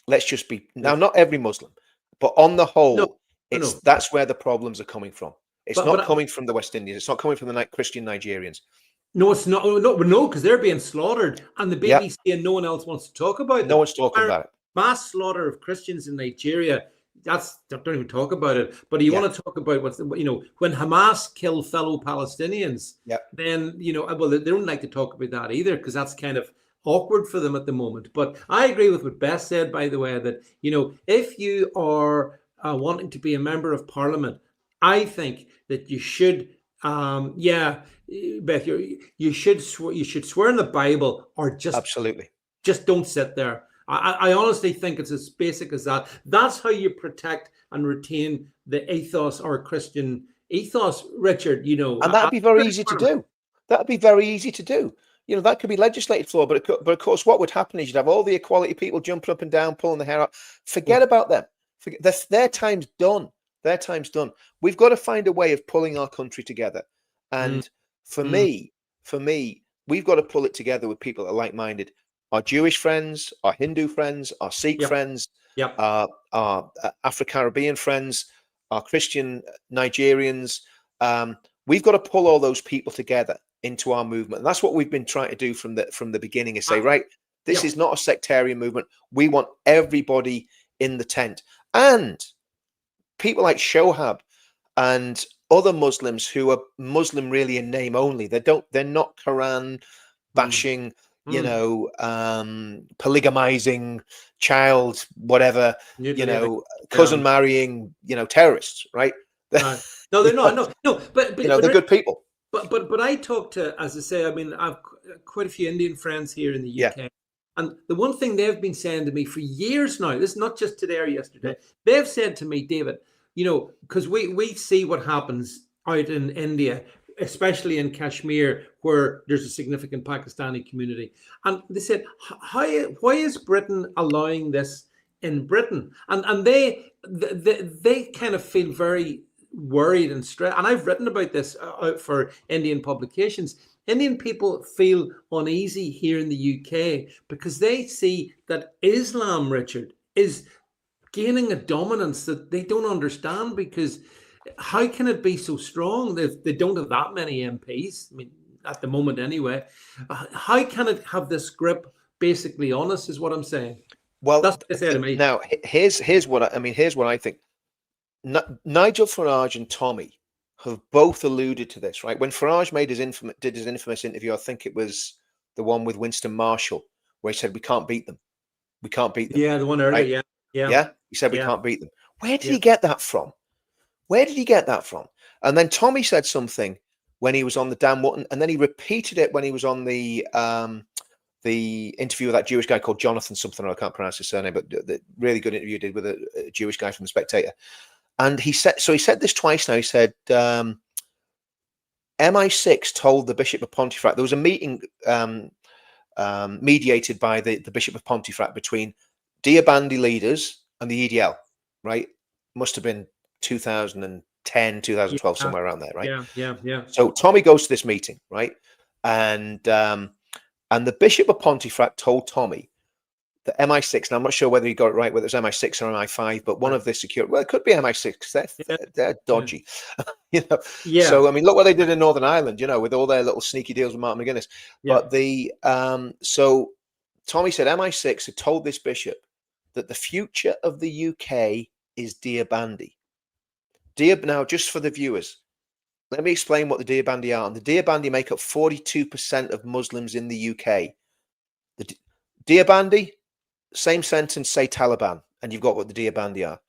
Let's just be yeah. now, not every Muslim, but on the No, whole, no, it's no. that's where the problems are coming from. It's But not coming from the West Indians. It's not coming from the Christian Nigerians. no, it's not. Oh, no, no, because they're being slaughtered, and the Yeah, BBC and no one else wants to talk about no them. one's talking Our about it. mass slaughter of Christians in Nigeria. Don't even talk about it. But you Yeah, want to talk about when Hamas kill fellow Palestinians, yeah, then well, they don't like to talk about that either because that's kind of awkward for them at the moment. But I agree with what Beth said, by the way, that if you are wanting to be a member of Parliament, I think that you should, yeah, Beth, you should swear in the Bible or absolutely. just don't sit there. I honestly think it's as basic as that. That's how you protect and retain the ethos or Christian ethos, Richard. And that'd be very easy to do. That'd be very easy to do. You know, that could be legislated for, but of course, what would happen is you'd have all the equality people jumping up and down, pulling their hair out. Forget about them. Forget, their time's done. Their time's done. We've got to find a way of pulling our country together. Mm, And for mm, me, we've got to pull it together with people that are like-minded. Our Jewish friends, our Hindu friends, our Sikh yep, friends, yep. our Afro-Caribbean friends, our Christian Nigerians. We've got to pull all those people together into our movement, and that's what we've been trying to do from the beginning. Is say, right, this Yep. is not a sectarian movement. We want everybody in the tent, and people like Shohab and other Muslims who are Muslim really in name only. They're not Quran Mm, bashing, mm. polygamizing, child, whatever, Mutilating. cousin Yeah. marrying, terrorists, right? No, no, You they're not. No, no. they're good people. But I talk to, as I say, I mean, I've quite a few Indian friends here in the Yeah. UK, and the one thing they've been saying to me for years now, this is not just today or Mm. yesterday, they've said to me, David, because we see what happens out in India, especially in Kashmir, where there's a significant Pakistani community, and they said, why is Britain allowing this in Britain? And they kind of feel very worried and stressed. And I've written about this out for Indian publications. Indian people feel uneasy here in the UK because they see that Islam, Richard, is gaining a dominance that they don't understand. Because how can it be so strong if they don't have that many MPs? I mean, at the moment anyway. How can it have this grip basically on us, is what I'm saying. Well, That's what they say to me. now here's what I mean. Here's what I think. Nigel Farage and Tommy have both alluded to this, right? When Farage did his infamous interview, I think it was the one with Winston Marshall, where he said, "We can't beat them. We can't beat them." Yeah, the one earlier. Right? Yeah, yeah, Yeah, he said we yeah, can't beat them. Where did yeah. he get that from? Where did he get that from? And then Tommy said something when he was on the Dan Wootton, and then he repeated it when he was on the interview with that Jewish guy called Jonathan something, or I can't pronounce his surname, but the really good interview he did with a Jewish guy from the Spectator. And he said this twice now. He said MI6 told the Bishop of Pontefract, there was a meeting mediated by the Bishop of Pontefract between Diabandi leaders and the EDL, right? Must have been 2010, 2012, Yeah, somewhere around there, right? yeah, yeah, yeah. So Tommy goes to this meeting, right? And the Bishop of Pontefract told Tommy the MI6, and I'm not sure whether he got it right, whether it's MI6 or MI5, but one of the security, well, it could be MI6. They're dodgy, you know. Yeah. So I mean, look what they did in Northern Ireland, you know, with all their little sneaky deals with Martin McGuinness. Yeah. But so Tommy said MI6 had told this bishop that the future of the UK is Dear Bandy. Now, just for the viewers, let me explain what the Dear Bandy are. And the Dear Bandy make up 42% of Muslims in the UK. The Dear Bandy, same sentence, say Taliban, and you've got what the Dear Bandi are.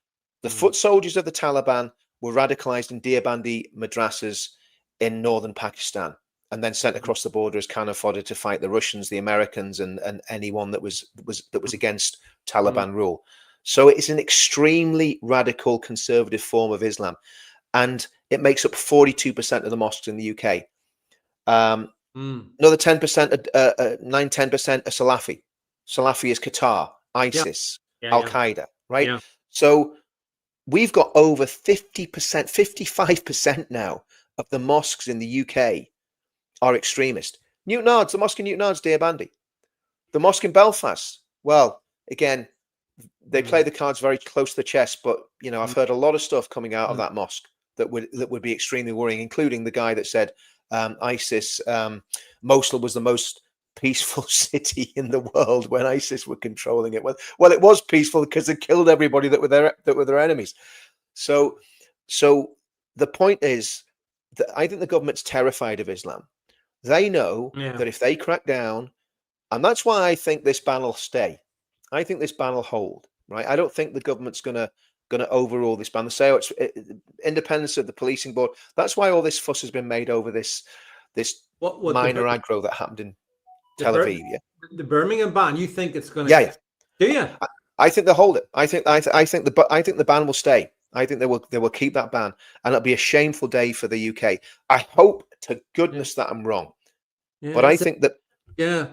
The foot soldiers of the Taliban were radicalized in Dear Bandi madrasas in northern Pakistan and then sent across the border as cannon fodder to fight the Russians, the Americans, and anyone that was against Taliban rule. So it's an extremely radical conservative form of Islam, and it makes up 42% of the mosques in the UK. Another 10%, 9-10% are Salafi. Salafi is Qatar, ISIS, Al-Qaeda, right? Yeah. So we've got over 50%, 55% now of the mosques in the UK are extremist. Newton Ards, the mosque in Newton Ards, Dear Bandy. The mosque in Belfast, well, again, they play the cards very close to the chest, but you know, I've heard a lot of stuff coming out of that mosque that would be extremely worrying, including the guy that said ISIS, Mosul was the most peaceful city in the world when ISIS were controlling it. Well, it was peaceful because they killed everybody that were their enemies. So the point is that I think the government's terrified of Islam. They know that if they crack down, and that's why I think this ban will stay. I think this ban will hold. Right? I don't think the government's going to overrule this ban. They say it's independence of the policing board. That's why all this fuss has been made over this minor aggro that happened in Tel Aviv. The Birmingham ban. You think it's going to? Yeah. Do you? I think they'll hold it. I think the ban will stay. I think they will keep that ban, and it'll be a shameful day for the UK. I hope to goodness that I'm wrong, but I think that. I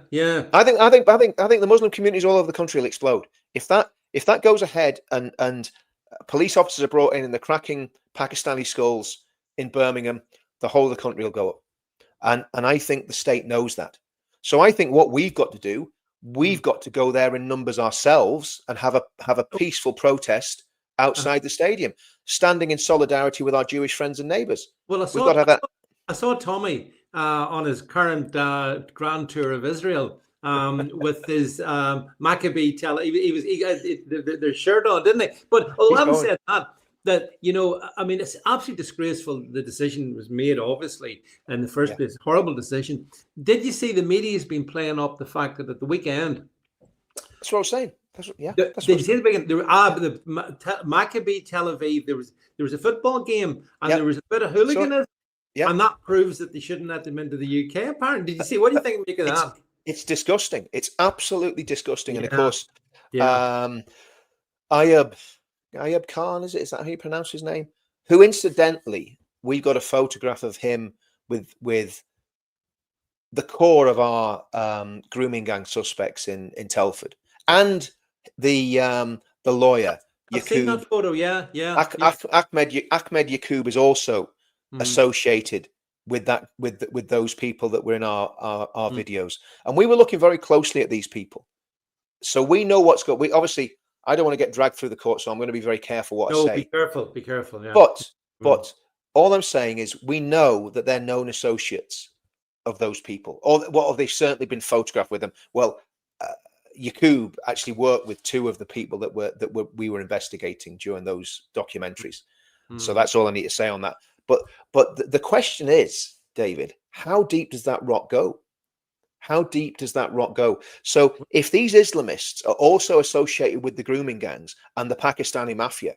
think the Muslim communities all over the country will explode if that goes ahead, and police officers are brought in and they're cracking Pakistani skulls in Birmingham. The whole of the country will go up, and I think the state knows that. So I think what we've got to do, we've got to go there in numbers ourselves and have a peaceful protest outside the stadium, standing in solidarity with our Jewish friends and neighbours. Well, I saw Tommy on his current grand tour of Israel with his Maccabee he got their shirt on, didn't he? But having said that, you know, I mean, it's absolutely disgraceful. The decision was made, obviously, in the first place. Horrible decision. Did you see the media's been playing up the fact that at the weekend? That's what I was saying. Did you see the weekend? The Maccabee Tel Aviv. There was a football game, and there was a bit of hooliganism. Yeah. And that proves that they shouldn't let them into the UK, apparently. Did you see? What do you think of that? It's disgusting. It's absolutely disgusting. And of course, Ayub Khan, is that how you pronounce his name? Who, incidentally, we got a photograph of him with the core of our grooming gang suspects in Telford, and the lawyer. I've seen that photo. Ahmed Yaqub is also associated with that, with those people that were in our videos, and we were looking very closely at these people, so we know what's got. We obviously, I don't want to get dragged through the court, so I'm going to be very careful what I say. Be careful. Yeah. But all I'm saying is we know that they're known associates of those people, or they've certainly been photographed with them. Well, Yaqub actually worked with two of the people that we were investigating during those documentaries. So that's all I need to say on that. But the question is, David, how deep does that rot go? How deep does that rot go? So if these Islamists are also associated with the grooming gangs and the Pakistani mafia,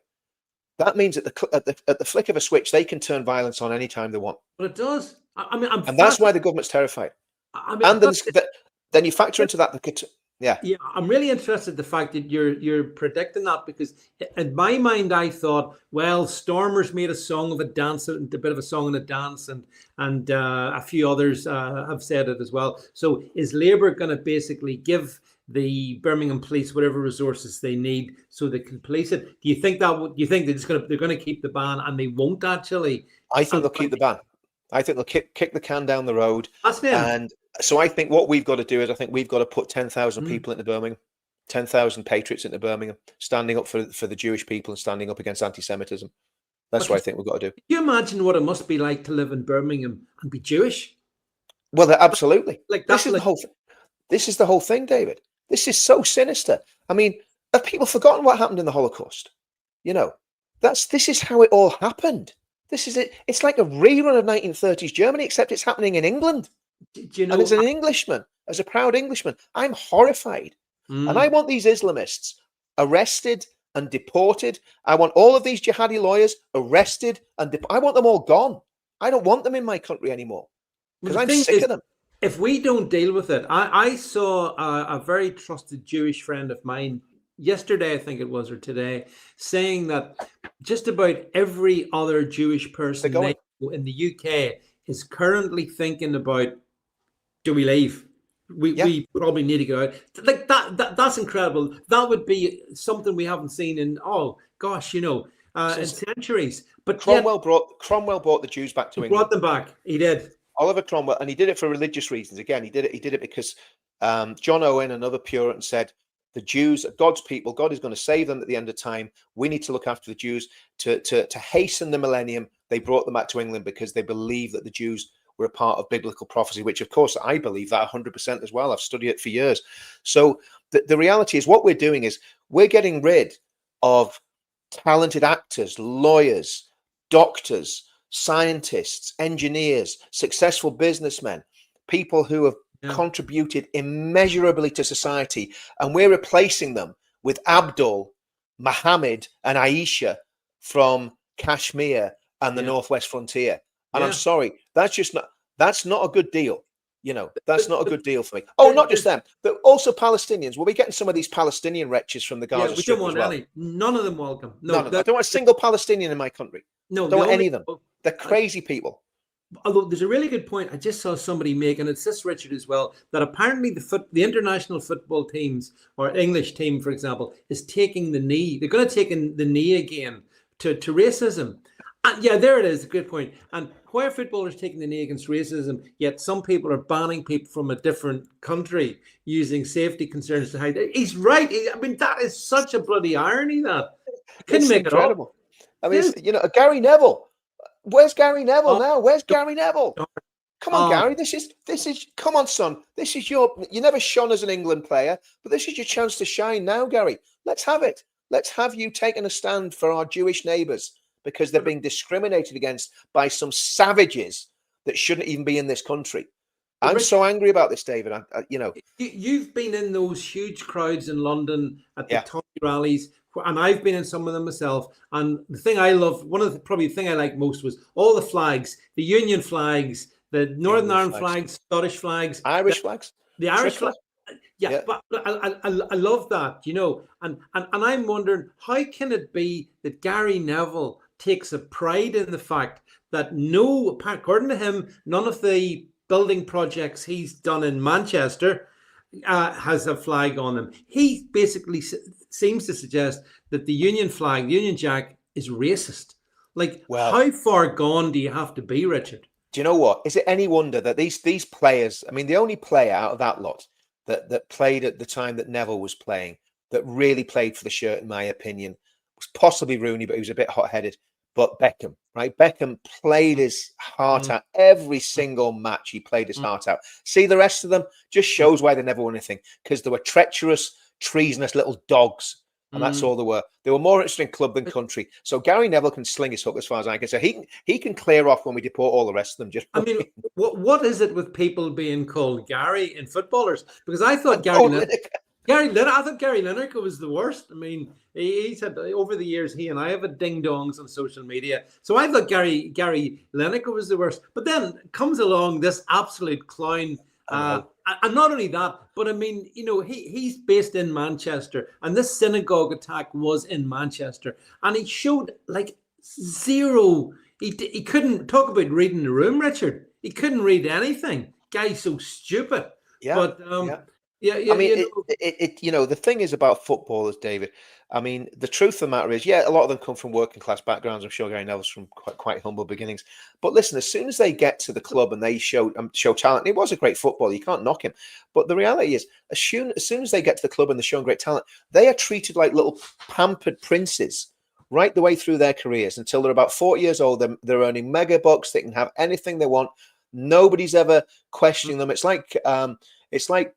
that means at the flick of a switch, they can turn violence on anytime they want. But it does. I mean, and that's why the government's terrified. And then you factor into that. Yeah, I'm really interested in the fact that you're predicting that, because in my mind I thought, well, Stormers made a song of a dance, a bit of a song and a dance, and a few others have said it as well. So is Labour going to basically give the Birmingham police whatever resources they need so they can police it? Do you think they're going to keep the ban and they won't actually? I think they'll keep the ban. I think they'll kick the can down the road. That's it. And so I think what we've got to do is I think we've got to put 10,000 people into Birmingham. 10,000 patriots into Birmingham, standing up for the Jewish people and standing up against anti-Semitism. That's Okay, what I think we've got to do. can you imagine what it must be like to live in Birmingham and be Jewish? Well, absolutely. Like This that, is the like whole. This is the whole thing, David. This is so sinister. I mean, have people forgotten what happened in the Holocaust? You know, this is how it all happened. This is it. It's like a rerun of 1930s Germany, except it's happening in England. do you And know? as an Englishman, as a proud Englishman, I'm horrified. And I want these Islamists arrested and deported. I want all of these jihadi lawyers arrested and I want them all gone. I don't want them in my country anymore Well, because the I'm thing sick is, of them. if we don't deal with it, I saw a very trusted Jewish friend of mine yesterday, I think it was, or today, saying that just about every other Jewish They're person they going. know in the UK is currently thinking about, do we leave? Yeah. We probably need to go out. Like that's incredible. That would be something we haven't seen in, oh gosh, in centuries. But yet Cromwell brought the Jews back he to brought England. them back. He did. Oliver Cromwell, and he did it for religious reasons. Again, he did it because John Owen, another Puritan, said the Jews are God's people. God is going to save them at the end of time. We need to look after the Jews to hasten the millennium. They brought them back to England because they believed that the Jews were a part of biblical prophecy, which of course I believe that 100% as well. I've studied it for years. So the reality is what we're doing is we're getting rid of talented actors, lawyers, doctors, scientists, engineers, successful businessmen, people who have contributed immeasurably to society, and we're replacing them with Abdul, Muhammad, and Aisha from Kashmir and the Northwest frontier. And I'm sorry, that's not a good deal. That's not a good deal for me. Oh, not just them, but also Palestinians. We'll be getting some of these Palestinian wretches from the Gaza we Strip don't want as well. any. None of them welcome. No, I don't want a single Palestinian in my country. No, don't want any of them. They're crazy people. Although there's a really good point I just saw somebody make, and it's this, Richard, as well, that apparently the international football teams, or English team, for example, is taking the knee. They're going to take the knee again to racism. And yeah, there it is. A good point. And why are footballers taking the knee against racism, yet some people are banning people from a different country using safety concerns to hide? He's right. I mean, that is such a bloody irony that you couldn't make incredible. it up. I mean, Gary Neville. Where's Gary Neville now? Where's Gary Neville? Come on, Gary. This is. Come on, son. This is you never shone as an England player, but this is your chance to shine now, Gary. Let's have it. Let's have you taking a stand for our Jewish neighbours because they're being discriminated against by some savages that shouldn't even be in this country. I'm so angry about this, David. You've been in those huge crowds in London at the Tory rallies, and I've been in some of them myself. And the thing I love, probably the thing I like most was all the flags, the Union flags, the Northern Ireland flags, Scottish flags, Irish flags, the Irish flag. Yeah, but I love that, and I'm wondering, how can it be that Gary Neville takes a pride in the fact that according to him, none of the building projects he's done in Manchester has a flag on them. He basically seems to suggest that the Union flag, the Union Jack, is racist. How far gone do you have to be, Richard? Do you know what? Is it any wonder that these players, I mean, the only player out of that lot that played at the time that Neville was playing, that really played for the shirt, in my opinion, was possibly Rooney, but he was a bit hot-headed. But Beckham, right? Beckham played his heart out. Every single match, he played his heart out. See, the rest of them just shows why they never won anything, because they were treacherous, treasonous little dogs. And that's all they were. They were more interested in club than country. So Gary Neville can sling his hook as far as I can say. He can clear off when we deport all the rest of them. Just I mean, what is it with people being called Gary in footballers? Because I thought Gary Lineker was the worst. I mean, he said over the years, he and I have a ding-dongs on social media. So I thought Gary Lineker was the worst. But then comes along this absolute clown. And not only that, but I mean, he's based in Manchester, and this synagogue attack was in Manchester, and he showed zero. He couldn't talk about reading the room, Richard. He couldn't read anything. Guy's so stupid. Yeah. Yeah, I yeah, mean, the thing is about footballers, David. I mean, the truth of the matter is, yeah, a lot of them come from working class backgrounds. I'm sure Gary Neville's from quite humble beginnings. But listen, as soon as they get to the club and they show talent, it was a great football. You can't knock him. But the reality is, as soon as they get to the club and they're showing great talent, they are treated like little pampered princes right the way through their careers until they're about 40 years old. They're earning mega bucks. They can have anything they want. Nobody's ever questioning them. It's like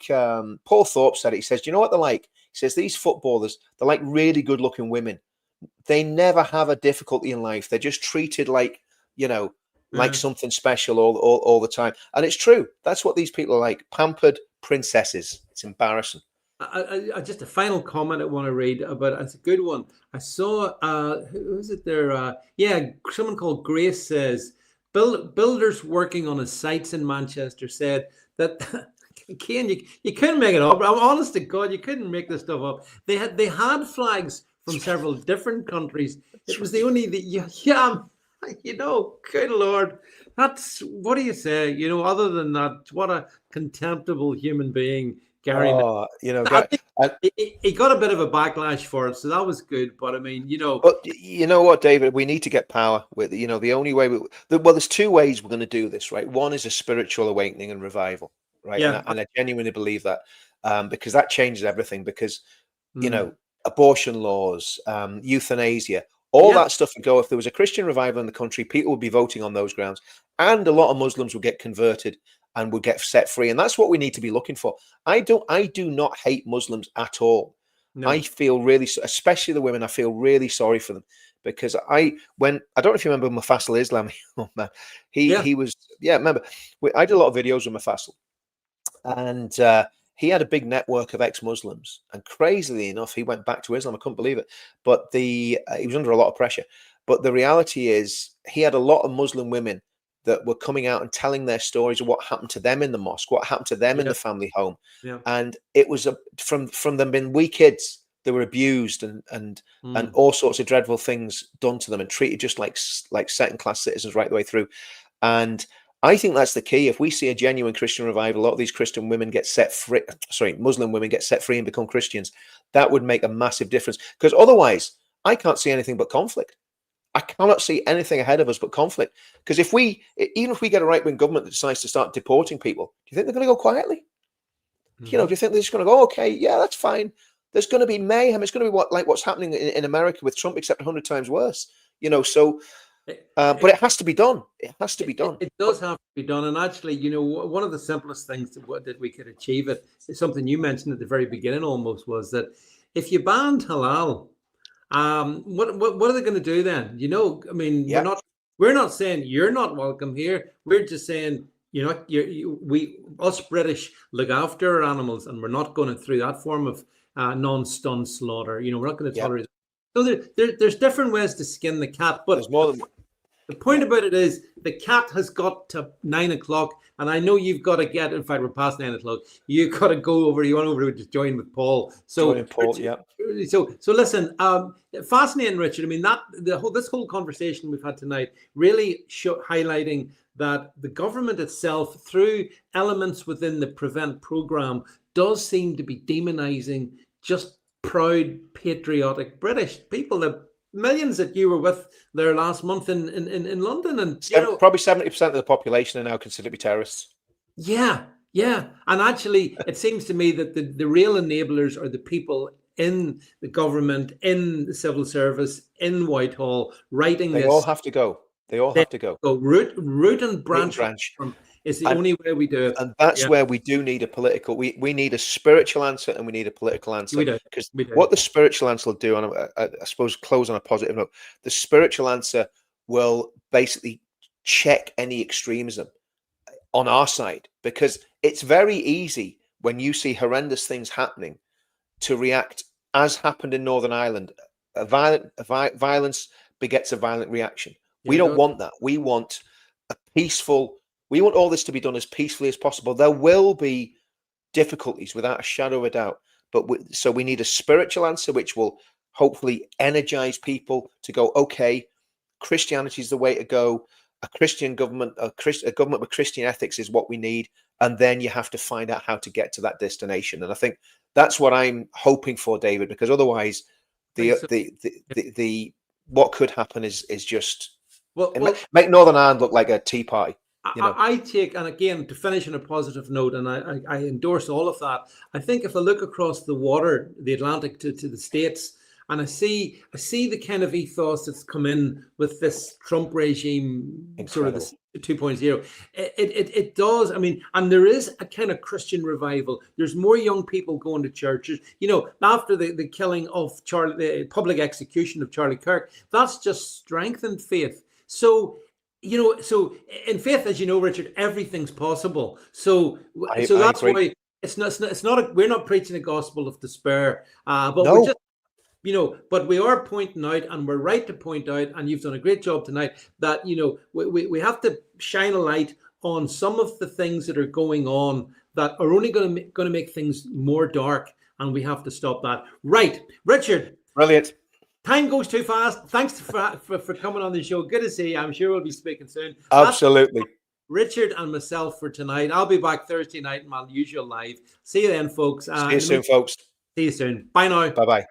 Paul Thorpe said it. He says, "Do you know what they're like?" He says, "These footballers, they're like really good-looking women. They never have a difficulty in life. They're just treated like yeah. something special all the time." And it's true. That's what these people are like, pampered princesses. It's embarrassing. Just a final comment I want to read about. It's a good one. I saw who is it there? Yeah, someone called Grace says builders working on his sites in Manchester said that Kane, you couldn't make it up. I'm honest to God, you couldn't make this stuff up. They had flags from several different countries. It was the only the yeah, good Lord. That's what do you say? Other than that, what a contemptible human being Gary. Oh, I think he got a bit of a backlash for it, so that was good. But I mean, but you know what, David? We need to get power with, the only way there's two ways we're going to do this, right? One is a spiritual awakening and revival, right? And yeah, I genuinely believe that, because that changes everything. Because mm, abortion laws, euthanasia, all yeah, that stuff would go. If there was a Christian revival in the country, people would be voting on those grounds, and a lot of Muslims would get converted and would get set free. And that's what we need to be looking for. I do not hate Muslims at all. I no, feel really, especially the women, I feel really sorry for them, because I don't know if you remember Mufassal Islam. Oh man, yeah, he was, yeah. Remember, I did a lot of videos with Mufassal, and he had a big network of ex-Muslims. And crazily enough, he went back to Islam. I couldn't believe it, but he was under a lot of pressure. But the reality is, he had a lot of Muslim women that were coming out and telling their stories of what happened to them in the mosque, what happened to them in yeah, the family home, yeah, and it was from them being wee kids. They were abused and mm, all sorts of dreadful things done to them and treated just like second class citizens right the way through. And I think that's the key. If we see a genuine Christian revival, a lot of these Christian women get set free, Muslim women get set free and become Christians, that would make a massive difference. Because otherwise, I can't see anything but conflict. I cannot see anything ahead of us but conflict. Because even if we get a right wing government that decides to start deporting people, do you think they're going to go quietly? Do mhm. you think they're just going to go, okay, yeah, that's fine? There's going to be mayhem. It's going to be what's happening in America with Trump, except 100 times worse. So, but It, it has to be done. It has to it, be it done. it But does have to be done, and actually, one of the simplest things that we could achieve it is something you mentioned at the very beginning. Almost was that if you banned halal, what are they going to do then? I mean, we're yeah, not we're not saying you're not welcome here. We're just saying we us British look after our animals, and we're not going through that form of non-stun slaughter. We're not going to yeah. tolerate. So there's different ways to skin the cat, There's but more than the yeah. point about it is the cat has got to 9 o'clock, and I know you've got to get. In fact, we're past 9 o'clock. You've got to go over. You want over to join with Paul. So, Joining Paul, Richard, yeah. so listen. Fascinating, Richard. I mean that this whole conversation we've had tonight really highlighting that the government itself, through elements within the Prevent program, does seem to be demonizing just proud, patriotic British people. The millions that you were with there last month in London, and Probably 70% of the population are now considered to be terrorists. yeah, yeah, and actually, it seems to me that the real enablers are the people in the government, in the civil service, in Whitehall, writing They all this. have to go. They all They have to go. go root and Root and branch branch. from is the And only way we do it. and that's Yeah, where we do need a political. We need a spiritual answer and we need a political answer. we do, Because we do. what the spiritual answer will do, and I suppose close on a positive note, the spiritual answer will basically check any extremism on our side, because it's very easy when you see horrendous things happening to react, as happened in Northern Ireland. Violence begets a violent reaction. Yeah, We it don't does. want that. We want a peaceful. We want all this to be done as peacefully as possible. There will be difficulties without a shadow of a doubt, but so we need a spiritual answer, which will hopefully energize people to go, okay, Christianity is the way to go. A Christian government, a government with Christian ethics is what we need. and then you have to find out how to get to that destination. And I think that's what I'm hoping for, David, because otherwise the what could happen is just make Northern Ireland look like a tea party. I take, and again, to finish on a positive note, and I endorse all of that. I think if I look across the water, the Atlantic to the States, and I see the kind of ethos that's come in with this Trump regime, sort of this 2.0. It does. I mean, and there is a kind of Christian revival. There's more young people going to churches. After the killing of the public execution of Charlie Kirk, that's just strengthened faith. So in faith, as you know, Richard, everything's possible. So that's why it's not we're not preaching a gospel of despair, but we're just, but we are pointing out, and we're right to point out, and you've done a great job tonight, that we have to shine a light on some of the things that are going on that are only going to make things more dark, and we have to stop that. Right, Richard. Brilliant. Time goes too fast. Thanks for coming on the show. Good to see you. I'm sure we'll be speaking soon. Absolutely. That's Richard and myself for tonight. I'll be back Thursday night in my usual live. See you then, folks. See you soon, folks. See you soon. Bye now. Bye-bye.